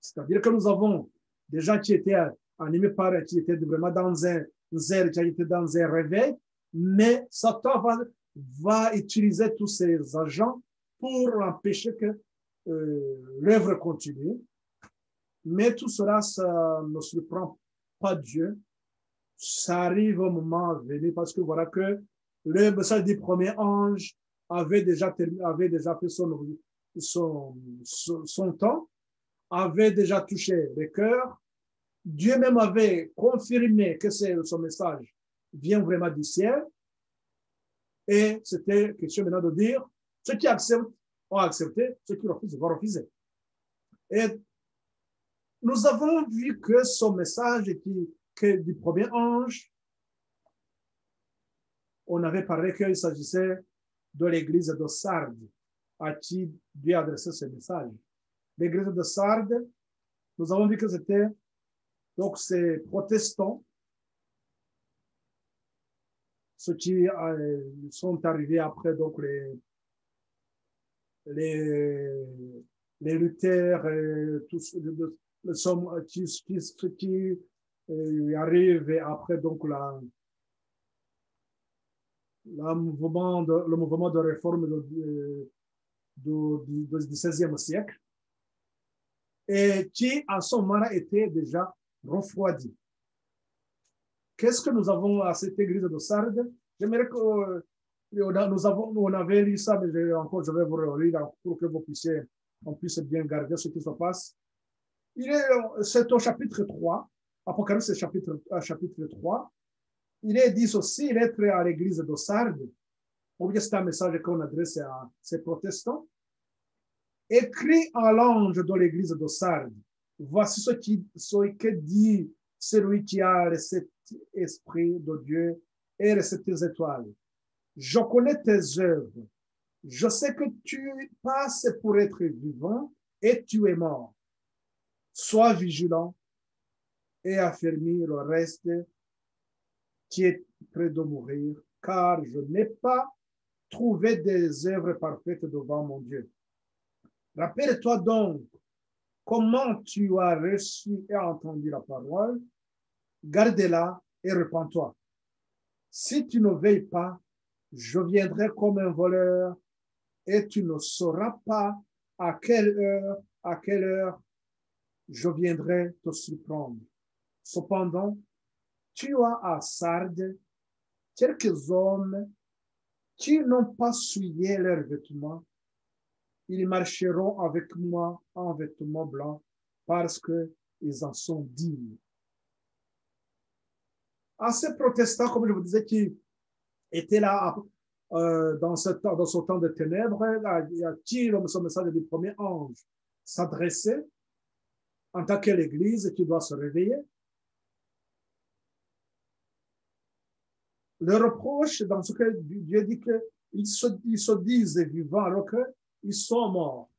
C'est-à-dire que nous avons des gens qui étaient animés par, qui étaient vraiment dans un zèle, qui étaient dans un réveil, mais Satan va utiliser tous ces agents pour empêcher que l'œuvre continue. Mais tout cela, ça ne surprend pas Dieu. Ça arrive au moment venu parce que voilà que le message du premier ange avait déjà fait son temps, avait déjà touché les cœurs. Dieu même avait confirmé que son message vient vraiment du ciel. Et c'était question maintenant de dire, ceux qui acceptent ont accepté, ceux qui refusent vont refuser. Et nous avons vu que son message du premier ange, on avait parlé qu'il s'agissait de l'église de Sardes, à qui Dieu adressait ce message. L'église de Sardes, nous avons vu que c'était donc ces protestants, ceux qui sont arrivés après donc les Luther, tous qui arrivent après donc le mouvement de réforme du XVIe siècle, et qui à ce moment-là était déjà refroidi. Qu'est-ce que nous avons à cette église de Sardes? J'aimerais que on avait lu ça, mais je vais vous relire pour que on puisse bien garder ce qui se passe. C'est au chapitre 3, Apocalypse chapitre 3. Il est dit aussi, lettre à l'église de Sardes, ou bien c'est un message qu'on adresse à ces protestants, écrit à l'ange de l'église de Sardes. Voici ce que dit celui qui a le cet esprit de Dieu et les sept étoiles. Je connais tes œuvres. Je sais que tu passes pour être vivant et tu es mort. Sois vigilant et affermis le reste qui est près de mourir, car je n'ai pas trouvé des œuvres parfaites devant mon Dieu. Rappelle-toi donc comment tu as reçu et entendu la parole, garde-la et repens-toi. Si tu ne veilles pas, je viendrai comme un voleur et tu ne sauras pas à quelle heure je viendrai te surprendre. Cependant, tu as à Sardes quelques hommes qui n'ont pas souillé leurs vêtements. Ils marcheront avec moi en vêtements blancs parce qu'ils en sont dignes. À ces protestants, comme je vous disais, qui étaient là dans ce temps de ténèbres, à qui ce message du premier ange s'adressait en tant que l'Église qui doit se réveiller. Le reproche dans ce que Dieu dit qu'ils se disent vivants alors qu'ils sont morts.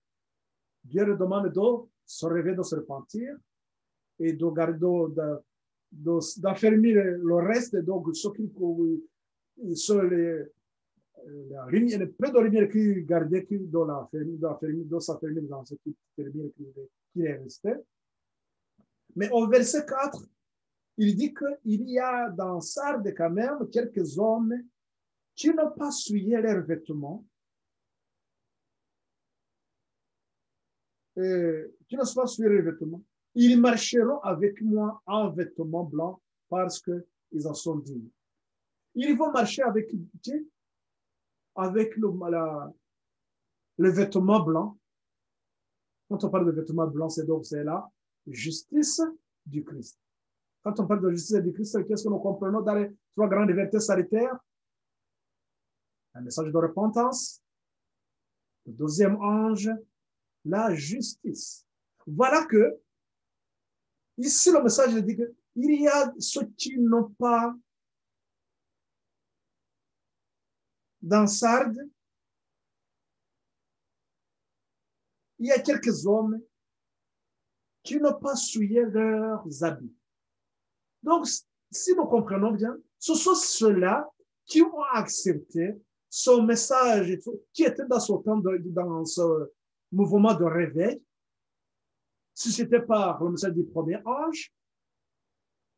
Dieu leur demande de se réveiller, de se repentir et de garder, d'affermir le reste, donc ce qui le peu de lumière qui gardait, de s'affermir dans ce qui est resté. Mais au verset 4, il dit qu'il y a dans Sardes quand même quelques hommes qui n'ont pas souillé leurs vêtements, qui n'ont pas souillé leurs vêtements. Ils marcheront avec moi en vêtements blancs parce qu'ils en sont dignes. Ils vont marcher avec le vêtement blanc. Quand on parle de vêtement blanc, c'est la justice du Christ. Quand on parle de justice du Christ, qu'est-ce que nous comprenons dans les trois grandes vérités salutaires? Un message de repentance. Le deuxième ange, la justice. Voilà que Ici, le message dit qu'il y a ceux qui n'ont pas dans Sardes, il y a quelques hommes qui n'ont pas souillé leurs habits. Donc, si nous comprenons bien, ce sont ceux-là qui ont accepté son message, qui étaient dans ce mouvement de réveil, suscité par le message du premier ange,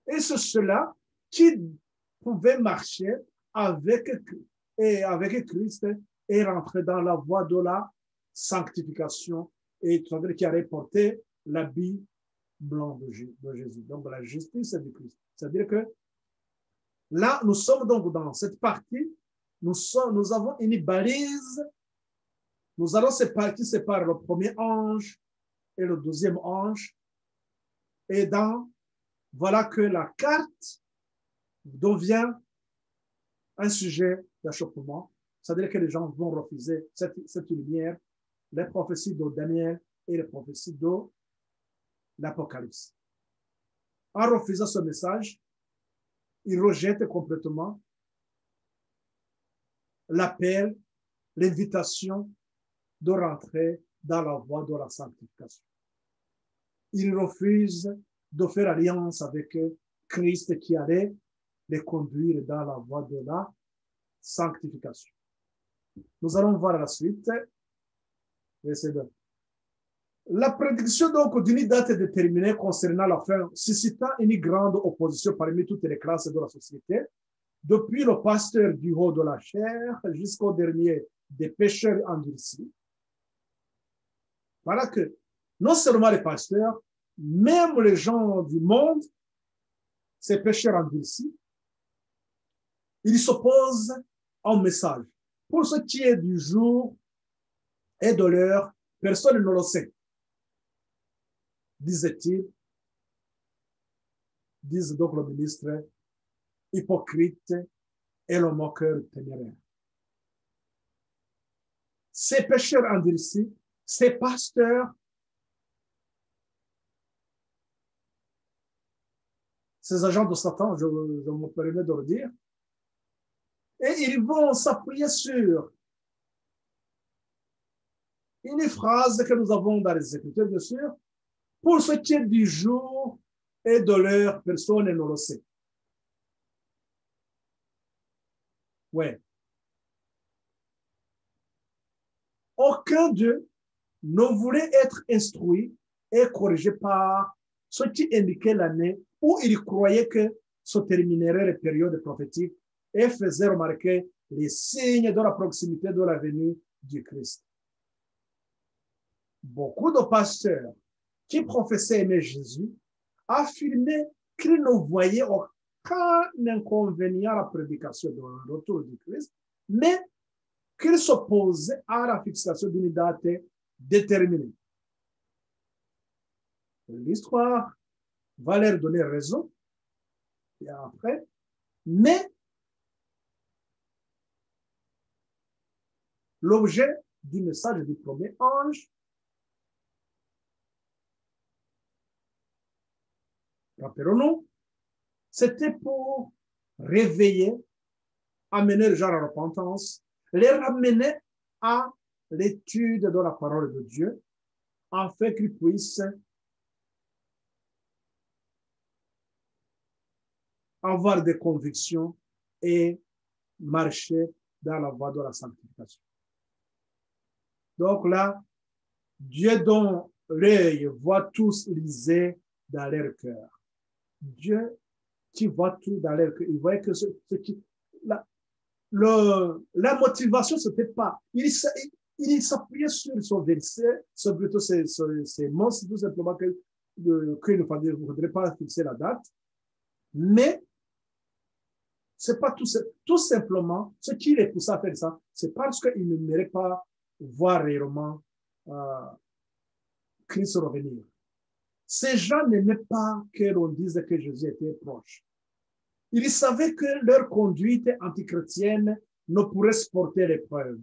et c'est ceux-là qui pouvaient marcher avec Christ et rentrer dans la voie de la sanctification, et c'est-à-dire qui avait porté l'habit blanc de Jésus, donc la justice du Christ. C'est-à-dire que là, nous sommes donc dans cette partie, nous avons une balise, nous allons séparer le premier ange et le deuxième ange, et voilà que la carte devient un sujet d'achoppement, c'est-à-dire que les gens vont refuser cette lumière, les prophéties de Daniel et les prophéties de l'Apocalypse. En refusant ce message, ils rejettent complètement l'appel, l'invitation de rentrer dans la voie de la sanctification. Ils refusent de faire alliance avec Christ qui allait les conduire dans la voie de la sanctification. Nous allons voir la suite. Verset 2. La prédiction donc d'une date déterminée concernant la fin suscita une grande opposition parmi toutes les classes de la société, depuis le pasteur du haut de la chair jusqu'au dernier des pécheurs endurcis. Voilà que non seulement les pasteurs, même les gens du monde, ces pécheurs endurcis, ils s'opposent au message. Pour ce qui est du jour et de l'heure, personne ne le sait, disait-il, disent donc le ministre hypocrite et le moqueur téméraire. Ces pécheurs endurcis, ces pasteurs, ces agents de Satan, je me permets de le dire, et ils vont s'appuyer sur une phrase que nous avons dans les Écritures, bien sûr, pour ce qui est du jour et de l'heure, personne ne le sait. Ouais. Aucun d'eux ne voulait être instruit et corrigé par ce qui indiquait l'année où il croyait que se termineraient les périodes prophétiques et faisait remarquer les signes de la proximité de la venue du Christ. Beaucoup de pasteurs qui professaient aimer Jésus affirmaient qu'ils ne voyaient aucun inconvénient à la prédication du retour du Christ, mais qu'ils s'opposaient à la fixation d'une date déterminée. L'histoire va leur donner raison, et après, mais l'objet du message du premier ange, rappelons-nous, c'était pour réveiller, amener les gens à la repentance, les ramener à l'étude de la parole de Dieu, afin qu'ils puissent avoir des convictions et marcher dans la voie de la sanctification. Donc là, Dieu dont l'œil voit tous lisés dans leur cœur. Dieu qui voit tout dans leur cœur. Il voyait que la motivation, ce n'était pas. Il s'appuyait sur son verset, sur plutôt ces mots, tout simplement qu'il ne faudrait pas fixer la date. Mais c'est pas tout simplement ce qui les pousse à faire ça, c'est parce qu'ils ne n'aimeraient pas voir réellement Christ revenir. Ces gens n'aimaient pas que l'on dise que Jésus était proche. Ils savaient que leur conduite antichrétienne ne pourrait supporter l'épreuve,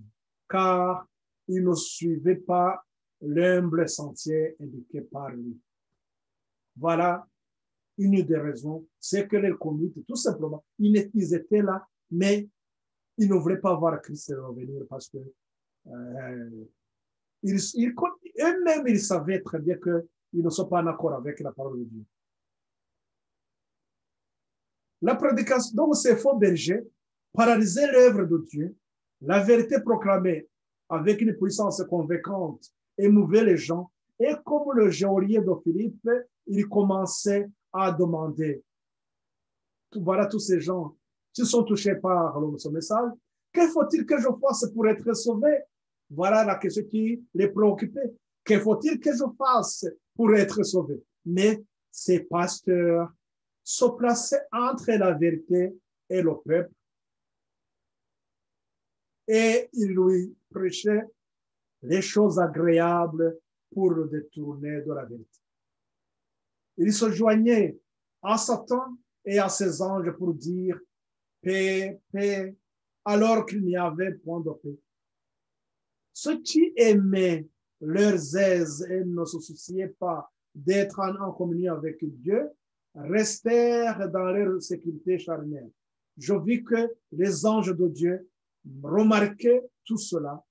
car ils ne suivaient pas l'humble sentier indiqué par lui. Voilà une des raisons, c'est que leur conduite, tout simplement, ils étaient là, mais ils ne voulaient pas voir Christ revenir parce que eux-mêmes, ils savaient très bien qu'ils ne sont pas en accord avec la parole de Dieu. La prédication, donc ces faux bergers paralysaient l'œuvre de Dieu. La vérité proclamée avec une puissance convaincante émouvait les gens. Et comme le geôlier de Philippe, il commençait à demander, voilà tous ces gens qui sont touchés par ce message, que faut-il que je fasse pour être sauvé? Voilà la question qui les préoccupait. Que faut-il que je fasse pour être sauvé? Mais ces pasteurs se plaçaient entre la vérité et le peuple et ils lui prêchaient les choses agréables pour le détourner de la vérité. Il se joignait à Satan et à ses anges pour dire paix, paix, alors qu'il n'y avait point de paix. Ceux qui aimaient leurs aises et ne se souciaient pas d'être en communion avec Dieu restèrent dans leur sécurité charnelle. Je vis que les anges de Dieu remarquaient tout cela.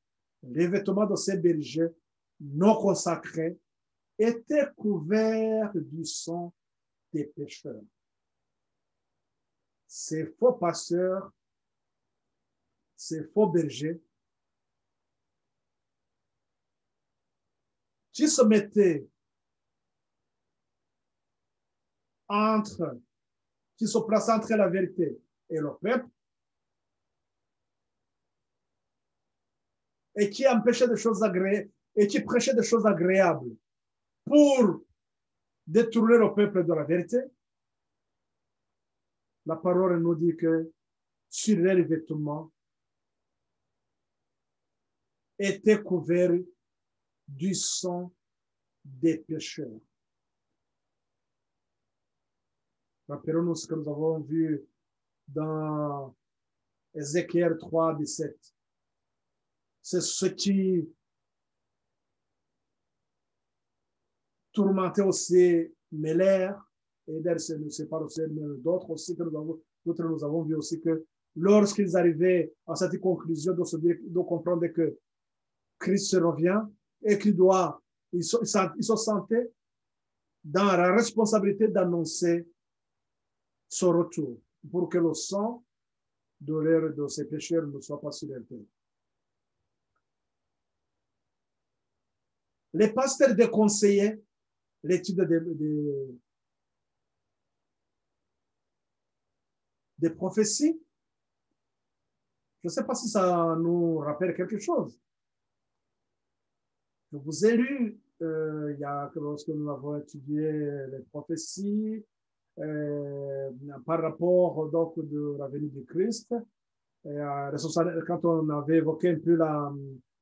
Les vêtements de ces bergers non consacrés étaient couverts du sang des pécheurs. Ces faux pasteurs, ces faux bergers, qui se mettaient qui se plaçaient entre la vérité et le peuple, et qui empêchaient des choses agréables, et qui prêchaient des choses agréables pour détourner le peuple de la vérité. La parole nous dit que sur les vêtements étaient couverts du sang des pécheurs. Rappelons-nous ce que nous avons vu dans Ézéchiel 3, 17. C'est ce qui tourmentait aussi Méler, et d'ailleurs, ce n'est pas aussi, mais d'autres aussi que nous avons vu aussi que lorsqu'ils arrivaient à cette conclusion de comprendre que Christ revient et ils se sentaient dans la responsabilité d'annoncer son retour pour que le sang de ses pécheurs ne soit pas sur leur tête. Les pasteurs déconseillaient l'étude des prophéties. Je ne sais pas si ça nous rappelle quelque chose. Je vous ai lu, lorsque nous avons étudié les prophéties, par rapport donc de la venue du Christ, quand on avait évoqué un peu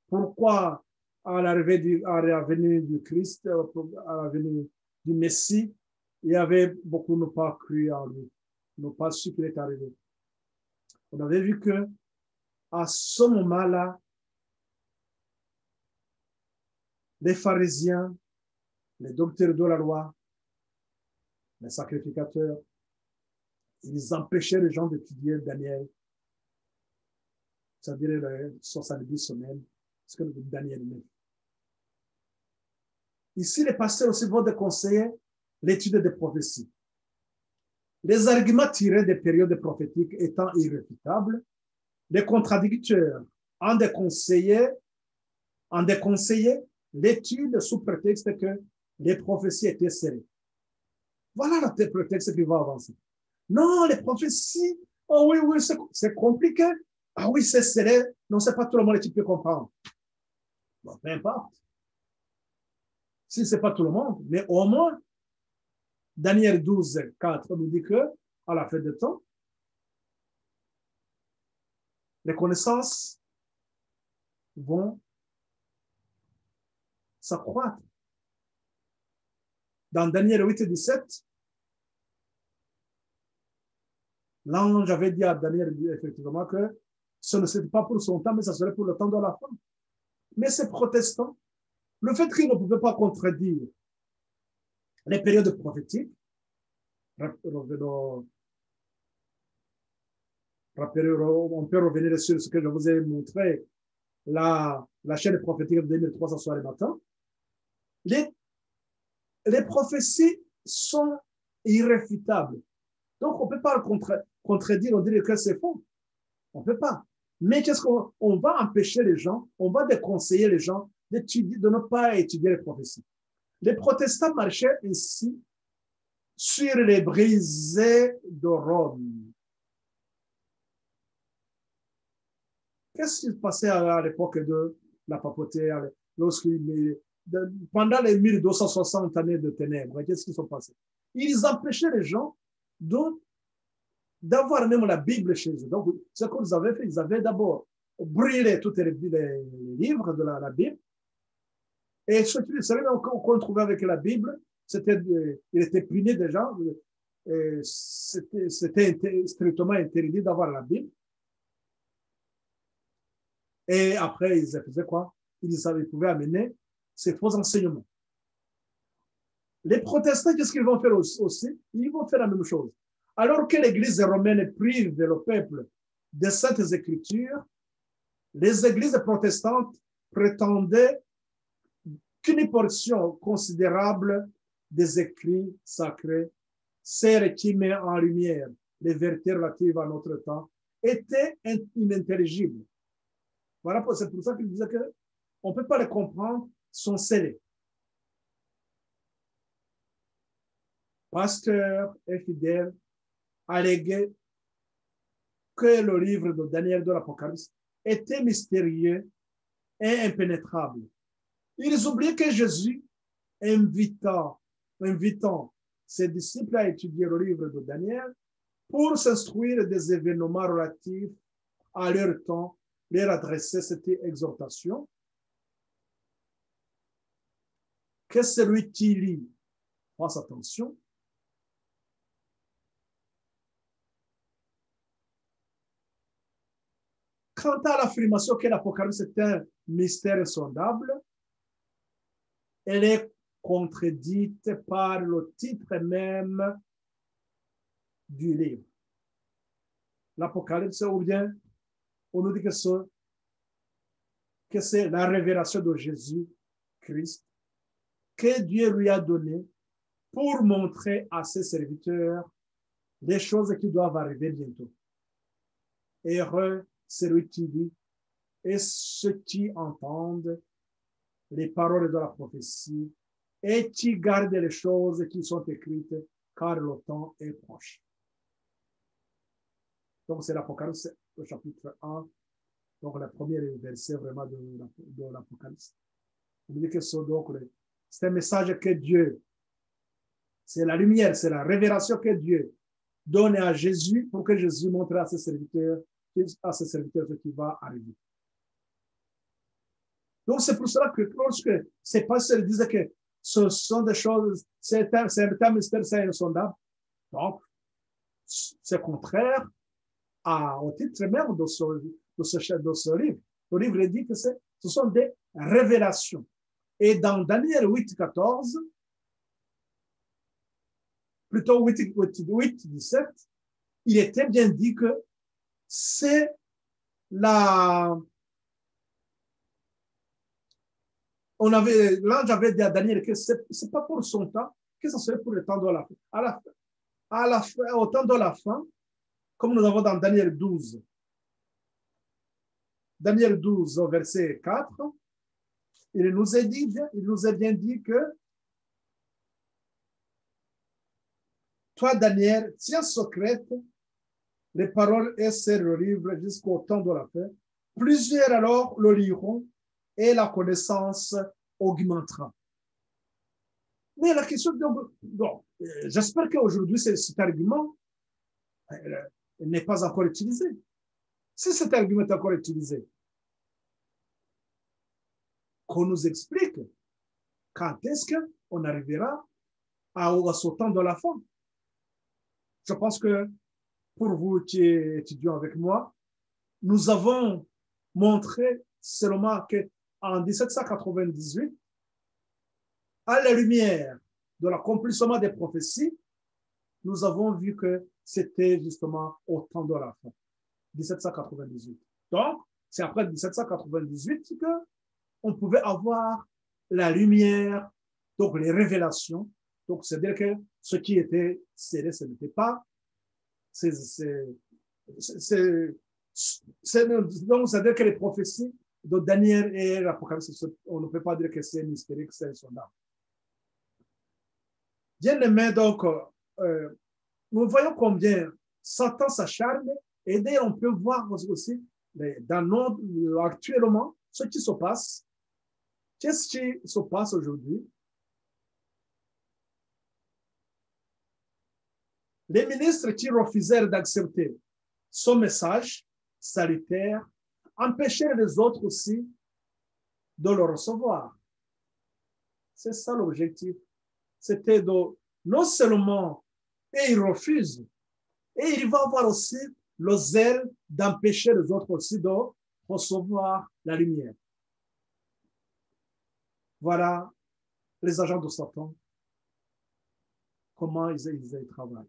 pourquoi à la venue du Christ, à la venue du Messie, il y avait beaucoup n'ont pas cru en lui, n'ont pas su qu'il est arrivé. On avait vu que à ce moment-là, les pharisiens, les docteurs de la loi, les sacrificateurs, ils empêchaient les gens d'étudier Daniel, c'est-à-dire les 70 semaines, ce que Daniel 9. Ici, les pasteurs aussi vont déconseiller l'étude des prophéties. Les arguments tirés des périodes prophétiques étant irréfutables, les contradicteurs en déconseillaient l'étude sous prétexte que les prophéties étaient serrées. Voilà le prétexte qui va avancer. Non, les prophéties, oh oui, c'est compliqué. Ah oui, c'est serré. Non, c'est pas tout le monde qui peut comprendre. Bon, peu importe. Si c'est pas tout le monde, mais au moins, Daniel 12, 4 nous dit que, à la fin du temps, les connaissances vont s'accroître. Dans Daniel 8, 17, l'ange avait dit à Daniel effectivement que ce ne serait pas pour son temps, mais ça serait pour le temps de la fin. Mais ces protestants, le fait qu'ils ne pouvaient pas contredire les périodes prophétiques, revenons, on peut revenir sur ce que je vous ai montré, la chaîne prophétique de 2300 soirs et matin. Les prophéties sont irréfutables. Donc, on ne peut pas le contredire, on dit que c'est faux. On ne peut pas. Mais qu'est-ce qu'on va empêcher les gens, on va déconseiller les gens de ne pas étudier les prophéties. Les protestants marchaient ici sur les brisées de Rome. Qu'est-ce qui se passait à l'époque de la papauté, pendant les 1260 années de ténèbres? Qu'est-ce qui s'est passé? Ils empêchaient les gens d'avoir même la Bible chez eux. Donc, ce qu'ils avaient fait, ils avaient d'abord brûlé tous les livres de la Bible. Et celui qu'on trouvait avec la Bible, il était puni déjà. C'était strictement interdit d'avoir la Bible. Et après, ils faisaient quoi? Ils pouvaient amener ces faux enseignements. Les protestants, qu'est-ce qu'ils vont faire aussi? Ils vont faire la même chose. Alors que l'Église romaine prive le peuple des saintes écritures, les églises protestantes prétendaient qu'une portion considérable des écrits sacrés, celle qui met en lumière les vérités relatives à notre temps, était inintelligible. Voilà, c'est pour ça qu'il disait qu'on ne peut pas les comprendre, sont scellés. Pasteur et fidèle alléguaient que le livre de Daniel de l'Apocalypse était mystérieux et impénétrable. Ils oubliaient que Jésus, invitant ses disciples à étudier le livre de Daniel pour s'instruire des événements relatifs à leur temps, leur adressait cette exhortation. Que celui qui lit fasse attention. Quant à l'affirmation que l'Apocalypse est un mystère insondable, elle est contredite par le titre même du livre. L'Apocalypse, ou bien on nous dit que c'est la révélation de Jésus-Christ que Dieu lui a donné pour montrer à ses serviteurs les choses qui doivent arriver bientôt. Heureux celui qui dit et ceux qui entendent les paroles de la prophétie et qui gardent les choses qui sont écrites, car le temps est proche. Donc, c'est l'Apocalypse, le chapitre 1, donc le premier verset vraiment de l'Apocalypse. On dit que c'est un message que Dieu, c'est la lumière, c'est la révélation que Dieu donne à Jésus pour que Jésus montre à ses serviteurs ce qui va arriver. Donc, c'est pour cela que lorsque ces pasteurs disaient que ce sont des choses, c'est un mystère, c'est insondable. Donc, c'est contraire au titre même de ce livre. Le livre dit que ce sont des révélations. Et dans Daniel 8, 14, plutôt 8, 17, il était bien dit que c'est l'ange avait dit à Daniel que c'est pas pour son temps, que ce serait pour le temps de la fin. Au temps de la fin, comme nous avons dans Daniel 12. Daniel 12, verset 4, il nous est bien dit que toi, Daniel, tiens secrète les paroles et serre le livre jusqu'au temps de la fin. Plusieurs alors le liront et la connaissance augmentera. Mais la question, j'espère qu'aujourd'hui, cet argument n'est pas encore utilisé. Si cet argument est encore utilisé, qu'on nous explique quand est-ce qu'on arrivera à ce temps de la fin. Je pense que pour vous qui étudiez avec moi, nous avons montré seulement qu'en 1798, à la lumière de l'accomplissement des prophéties, nous avons vu que c'était justement au temps de la fin, 1798. Donc, c'est après 1798 qu'on pouvait avoir la lumière, donc les révélations. Donc, c'est-à-dire que ce qui était scellé, ce n'était pas. Donc, c'est-à-dire que les prophéties de Daniel et l'Apocalypse, on ne peut pas dire que c'est mystérieux, que c'est insondable. Bien aimé, donc, nous voyons combien Satan s'acharne, et d'ailleurs, on peut voir aussi actuellement ce qui se passe. Qu'est-ce qui se passe aujourd'hui? Les ministres qui refusèrent d'accepter son message salutaire empêchèrent les autres aussi de le recevoir. C'est ça l'objectif. C'était de non seulement, et il refuse, et il va avoir aussi le zèle d'empêcher les autres aussi de recevoir la lumière. Voilà les agents de Satan, comment ils travaillent.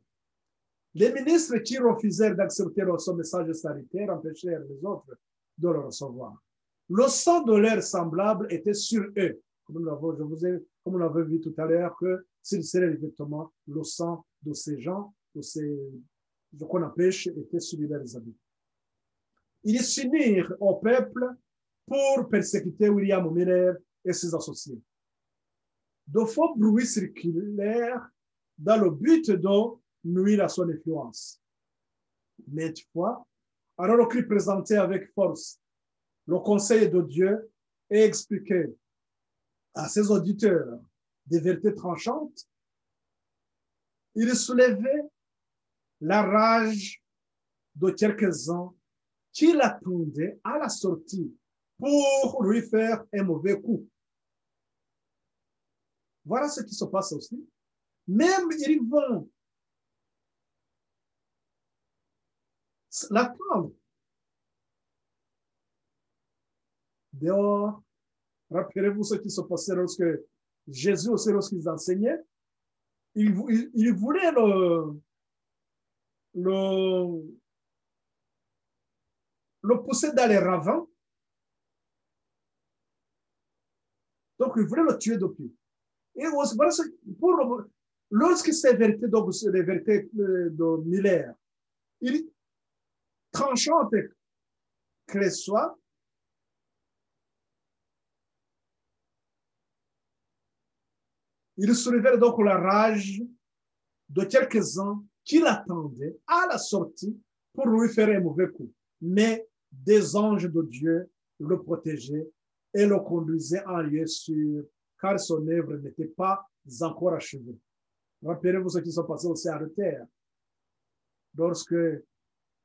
Les ministres qui refusèrent d'accepter son message salutaire empêchèrent les autres de le recevoir. Le sang de leurs semblables était sur eux. Comme on l'avait vu tout à l'heure, que s'il serait effectivement le sang de ces gens, de ce qu'on empêche, était sur leurs habits. Ils s'unirent au peuple pour persécuter William Miller et ses associés. De faux bruits circulèrent dans le but de nuire à son influence. Mais toutefois, alors qu'il présentait avec force le conseil de Dieu et expliquait à ses auditeurs des vérités tranchantes, il soulevait la rage de quelques-uns qui l'attendaient à la sortie pour lui faire un mauvais coup. Voilà ce qui se passe aussi. Même ils vont l'attendre dehors. Rappelez-vous ce qui se passait lorsque Jésus aussi, lorsqu'il enseignait, il voulait le pousser dans les ravins. Donc, il voulait le tuer depuis. Et voilà, lorsque ces vérités, donc les vérités de Miller, il tranchante qu'elles soient, il soulevait donc la rage de quelques-uns qui l'attendaient à la sortie pour lui faire un mauvais coup. Mais des anges de Dieu le protégeaient et le conduisaient en lieu sûr, car son œuvre n'était pas encore achevée. Rappelez-vous ce qui s'est passé aussi à la terre. Lorsque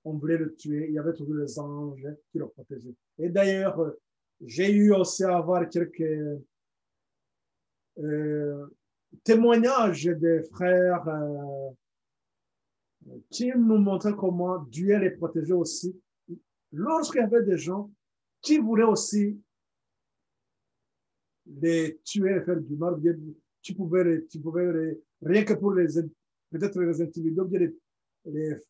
on voulait le tuer, il y avait toujours les anges qui le protégeaient. Et d'ailleurs, j'ai eu aussi à avoir quelques témoignages des frères qui nous montraient comment Dieu les protégeait aussi. Lorsqu'il y avait des gens qui voulaient aussi les tuer et faire du mal, tu pouvais rien que pour peut-être les intimider,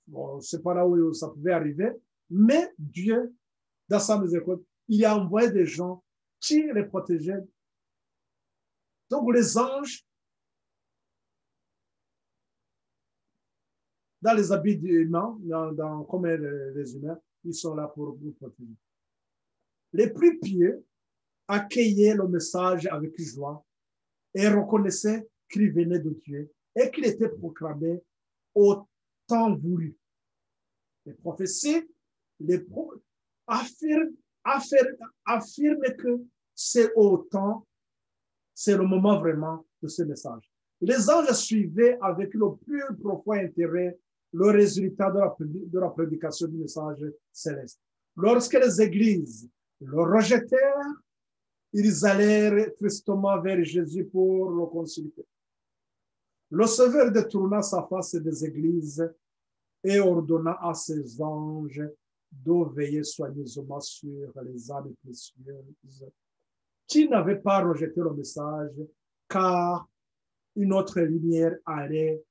bon, c'est pas là où ça pouvait arriver, mais Dieu, dans sa miséricorde, il a envoyé des gens qui les protégeaient. Donc les anges, dans les habits humains, comme les humains, ils sont là pour vous protéger. Les plus pieux accueillaient le message avec joie et reconnaissaient qu'il venait de Dieu et qu'il était proclamé au temps voulu. Les prophéties affirment que c'est au temps, c'est le moment vraiment de ce message. Les anges suivaient avec le plus profond intérêt le résultat de la prédication du message céleste. Lorsque les églises le rejetèrent, ils allèrent tristement vers Jésus pour le consulter. Le Sauveur détourna sa face des églises et ordonna à ses anges de veiller soigneusement sur les âmes précieuses qui n'avaient pas rejeté le message, car une autre lumière allait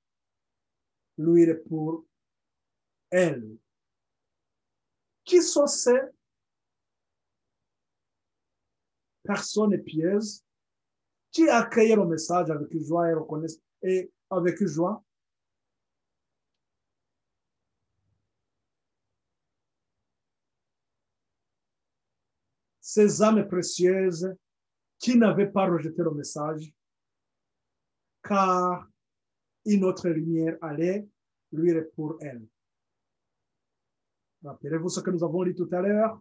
l'huile est pour elle. Qui sont ces personnes pieuses qui accueillent le message avec joie et reconnaissent et avec joie? Ces âmes précieuses qui n'avaient pas rejeté le message, car une autre lumière allait lui pour elle. Rappelez-vous ce que nous avons lu tout à l'heure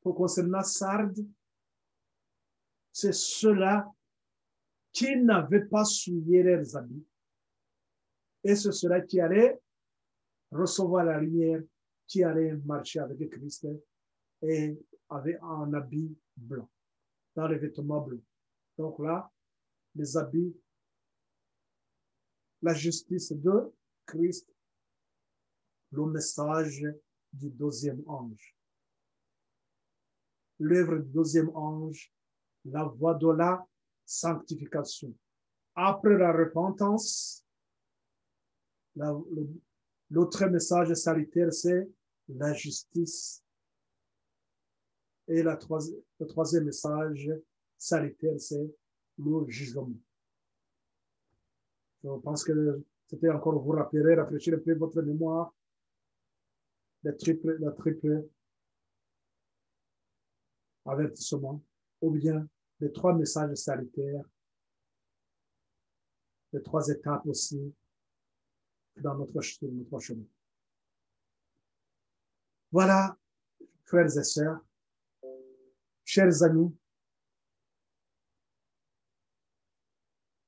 pour concernant Sardes. C'est ceux-là qui n'avaient pas souillé leurs habits. Et c'est ceux-là qui allaient recevoir la lumière, qui allaient marcher avec Christ et avec un habit blanc, dans les vêtements blancs. Donc là, les habits, la justice de Christ, le message du deuxième ange. L'œuvre du deuxième ange, la voie de la sanctification. Après la repentance, l'autre message salutaire, c'est la justice. Et le troisième message salutaire, c'est le jugement. Je pense que c'était encore, vous rappellerez, rafraîchir un peu votre mémoire, la triple avertissement, ou bien les trois messages salutaires, les trois étapes aussi dans notre chemin. Voilà, frères et sœurs, chers amis,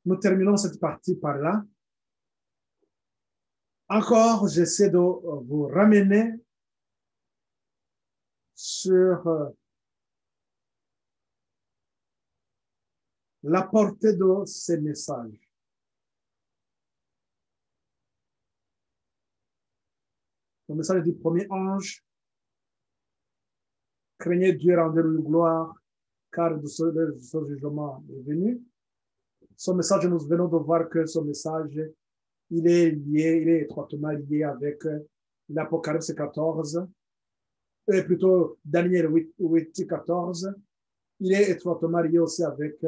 nous terminons cette partie par là. Encore, j'essaie de vous ramener sur la portée de ces messages. Le message du premier ange, craignez Dieu, rendez-lui gloire, car de ce jugement est venu. Ce message, nous venons de voir que ce message, il est étroitement lié avec l'Apocalypse 14, et plutôt Daniel 8, 14. Il est étroitement lié aussi avec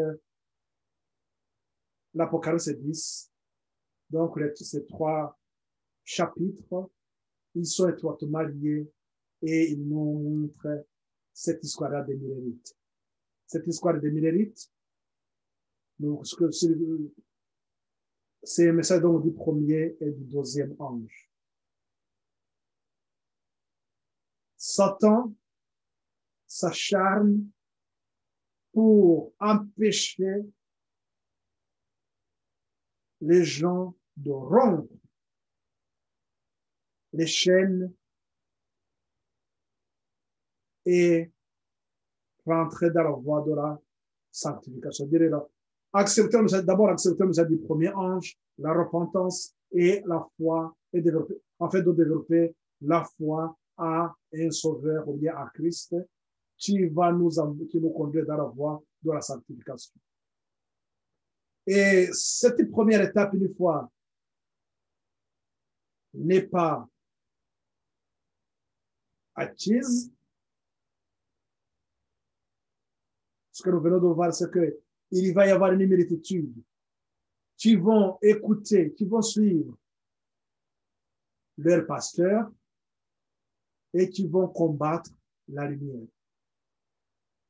l'Apocalypse 10. Donc, ces trois chapitres, ils sont étroitement liés et ils nous montrent cette histoire des Millérites. Cette histoire des Millérites, c'est un message donc du premier et du deuxième ange. Satan s'acharne pour empêcher les gens de rompre les chaînes et rentrer dans la voie de la sanctification. D'abord accepter le message du premier ange, la repentance et la foi, et de développer la foi à un sauveur ou bien à Christ qui nous conduire dans la voie de la sanctification. Et cette première étape, une fois, n'est pas acquise. Ce que nous venons de voir, c'est qu'il va y avoir une multitude qui vont écouter, qui vont suivre leur pasteur et qui vont combattre la lumière.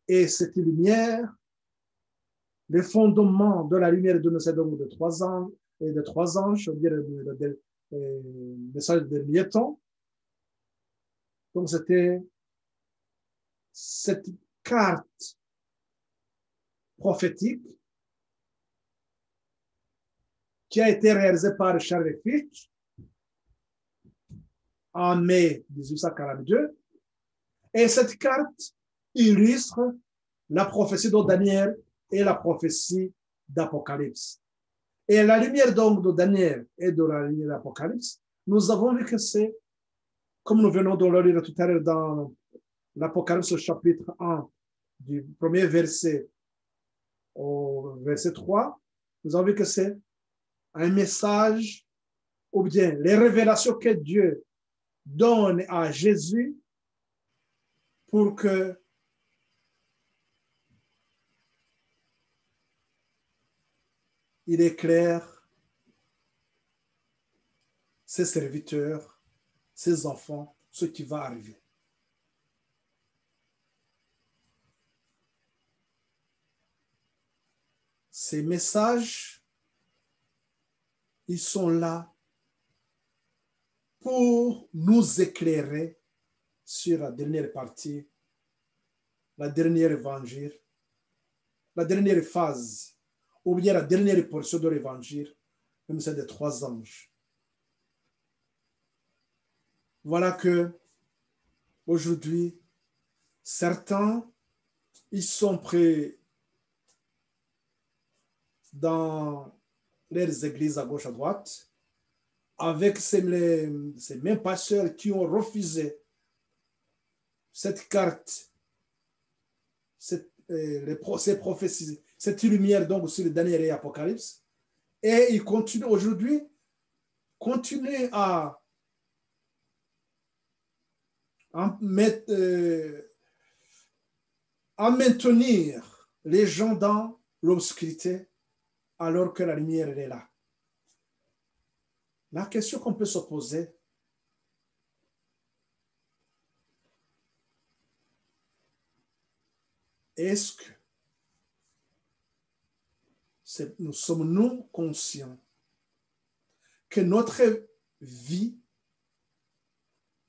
Et cette lumière, le fondement de la lumière de de trois anges, on dirait le message de dernier temps. Donc, c'était cette carte prophétique qui a été réalisée par Charles Fitch en mai 1842. Et cette carte illustre la prophétie de Daniel et la prophétie d'Apocalypse. Et la lumière donc de Daniel et de la lumière d'Apocalypse, nous avons vu que c'est, comme nous venons de le lire tout à l'heure dans l'Apocalypse chapitre 1, du premier verset au verset 3, nous avons vu que c'est un message ou bien les révélations que Dieu donne à Jésus pour que il éclaire ses serviteurs, ses enfants, ce qui va arriver. Ces messages, ils sont là pour nous éclairer sur la dernière partie, la dernière évangile, la dernière phase, ou bien la dernière portion de l'évangile, même celle des 3 anges. Voilà que aujourd'hui, certains, ils sont prêts dans les églises à gauche, à droite, avec ces mêmes pasteurs qui ont refusé cette carte, ces prophéties, cette lumière donc sur le dernier Apocalypse, et ils continuent aujourd'hui, continuent à maintenir les gens dans l'obscurité alors que la lumière elle est là. La question qu'on peut se poser, est-ce que nous sommes-nous conscients que notre vie,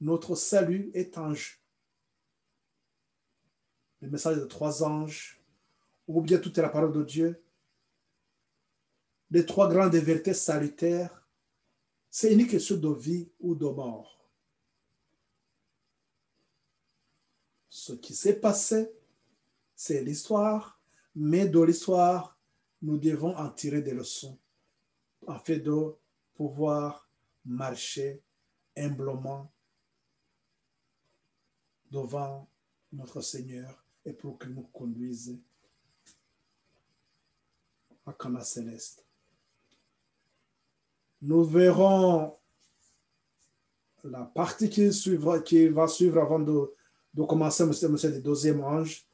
notre salut est en jeu? Le message de 3 anges, ou bien toute la parole de Dieu, les 3 grandes vérités salutaires, c'est une question de vie ou de mort. Ce qui s'est passé, c'est l'histoire, mais de l'histoire, nous devons en tirer des leçons afin de pouvoir marcher humblement devant notre Seigneur et pour qu'il nous conduise à Cana céleste. Nous verrons la partie qui va suivre avant de commencer le 2e ange.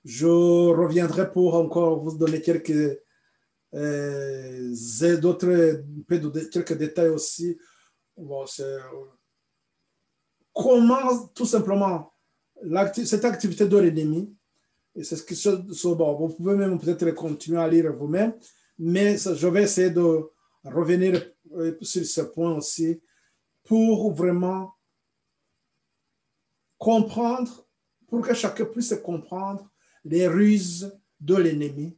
Je reviendrai pour encore vous donner quelques quelques détails aussi. Bon, comment tout simplement cette activité de l'ennemi, et c'est bon, vous pouvez même peut-être continuer à lire vous-même, mais je vais essayer de revenir sur ce point aussi pour vraiment comprendre, pour que chacun puisse comprendre les ruses de l'ennemi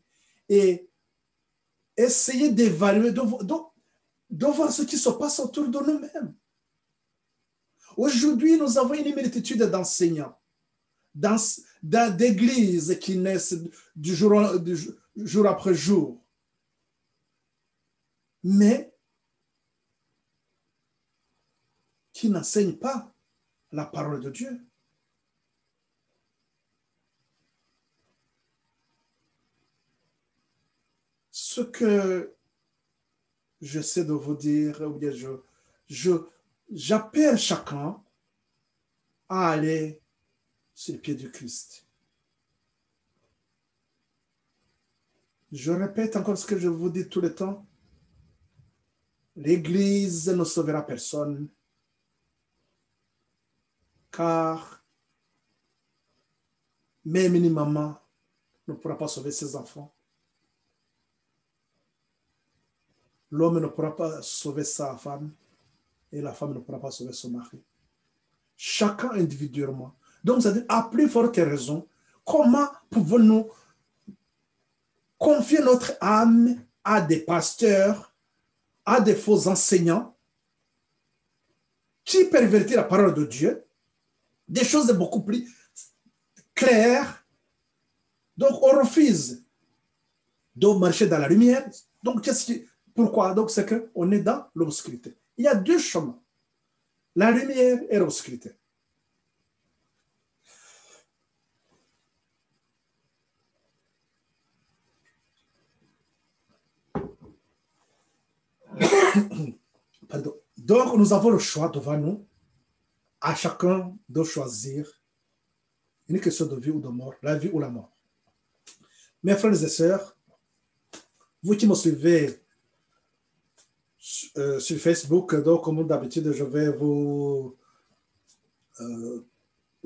et essayer d'évaluer, de voir ce qui se passe autour de nous-mêmes. Aujourd'hui, nous avons une multitude d'enseignants, d'églises qui naissent du jour après jour. Mais qui n'enseignent pas la parole de Dieu. Ce que j'essaie de vous dire, ou bien j'appelle chacun à aller sur le pied du Christ. Je répète encore ce que je vous dis tout le temps. L'Église ne sauvera personne, car même une maman ne pourra pas sauver ses enfants. L'homme ne pourra pas sauver sa femme et la femme ne pourra pas sauver son mari. Chacun individuellement. Donc, c'est-à-dire, à plus forte raison, comment pouvons-nous confier notre âme à des pasteurs, à des faux enseignants qui pervertissent la parole de Dieu, des choses beaucoup plus claires. Donc, on refuse de marcher dans la lumière. Donc, pourquoi? Donc, c'est qu'on est dans l'obscurité. Il y a 2 chemins, la lumière et l'obscurité. Pardon. Donc, nous avons le choix devant nous, à chacun de choisir une question de vie ou de mort, la vie ou la mort. Mes frères et sœurs, vous qui me suivez sur Facebook, donc comme d'habitude, je vais vous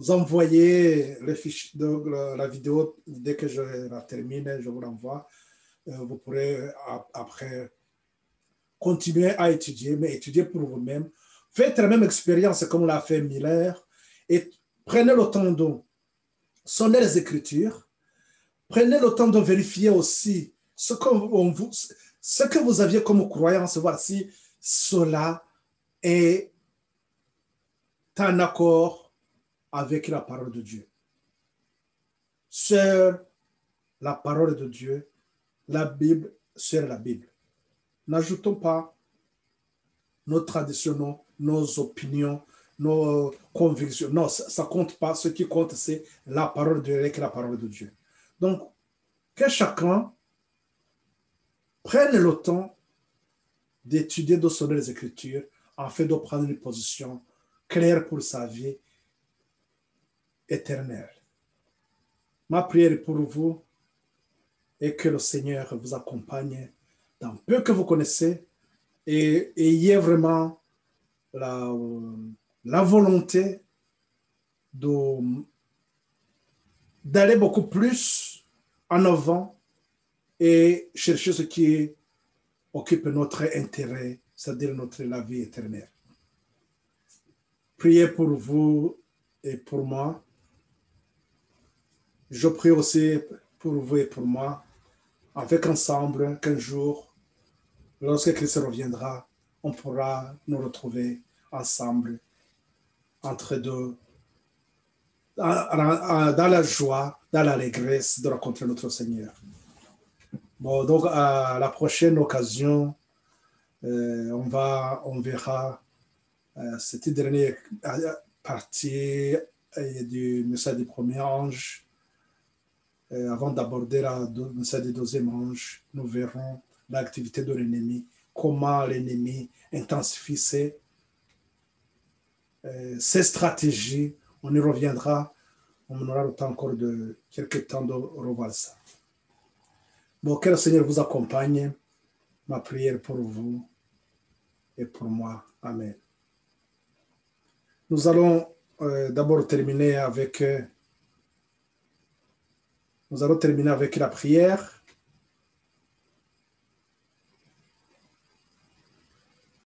envoyer les fichiers de la vidéo dès que je la termine, je vous l'envoie. Vous pourrez après continuer à étudier, mais étudier pour vous-même. Faites la même expérience comme l'a fait Miller et prenez le temps de sonner les Écritures. Prenez le temps de vérifier aussi ce que vous aviez comme croyance, voir si cela est en accord avec la parole de Dieu. Sur la parole de Dieu, la Bible, sur la Bible. N'ajoutons pas nos traditions, nos opinions, nos convictions. Non, ça ne compte pas. Ce qui compte, c'est la parole de Dieu avec la parole de Dieu. Donc, que chacun prenne le temps d'étudier, de sonner les Écritures, afin de prendre une position claire pour sa vie éternelle. Ma prière pour vous est que le Seigneur vous accompagne dans peu que vous connaissez et ayez vraiment la volonté d'aller beaucoup plus en avant et chercher ce qui occupe notre intérêt, c'est-à-dire la vie éternelle. Priez pour vous et pour moi. Je prie aussi pour vous et pour moi, avec ensemble qu'un jour, lorsque Christ reviendra, on pourra nous retrouver ensemble, entre deux, dans la joie, dans l'allégresse de rencontrer notre Seigneur. Bon, donc à la prochaine occasion, on verra cette dernière partie du message du premier ange. Avant d'aborder le message du deuxième ange, nous verrons l'activité de l'ennemi, comment l'ennemi intensifie ses stratégies. On y reviendra. On aura le temps encore de quelques temps de revoir ça. Bon, que le Seigneur vous accompagne. Ma prière pour vous et pour moi. Amen. Nous allons d'abord terminer avec la prière.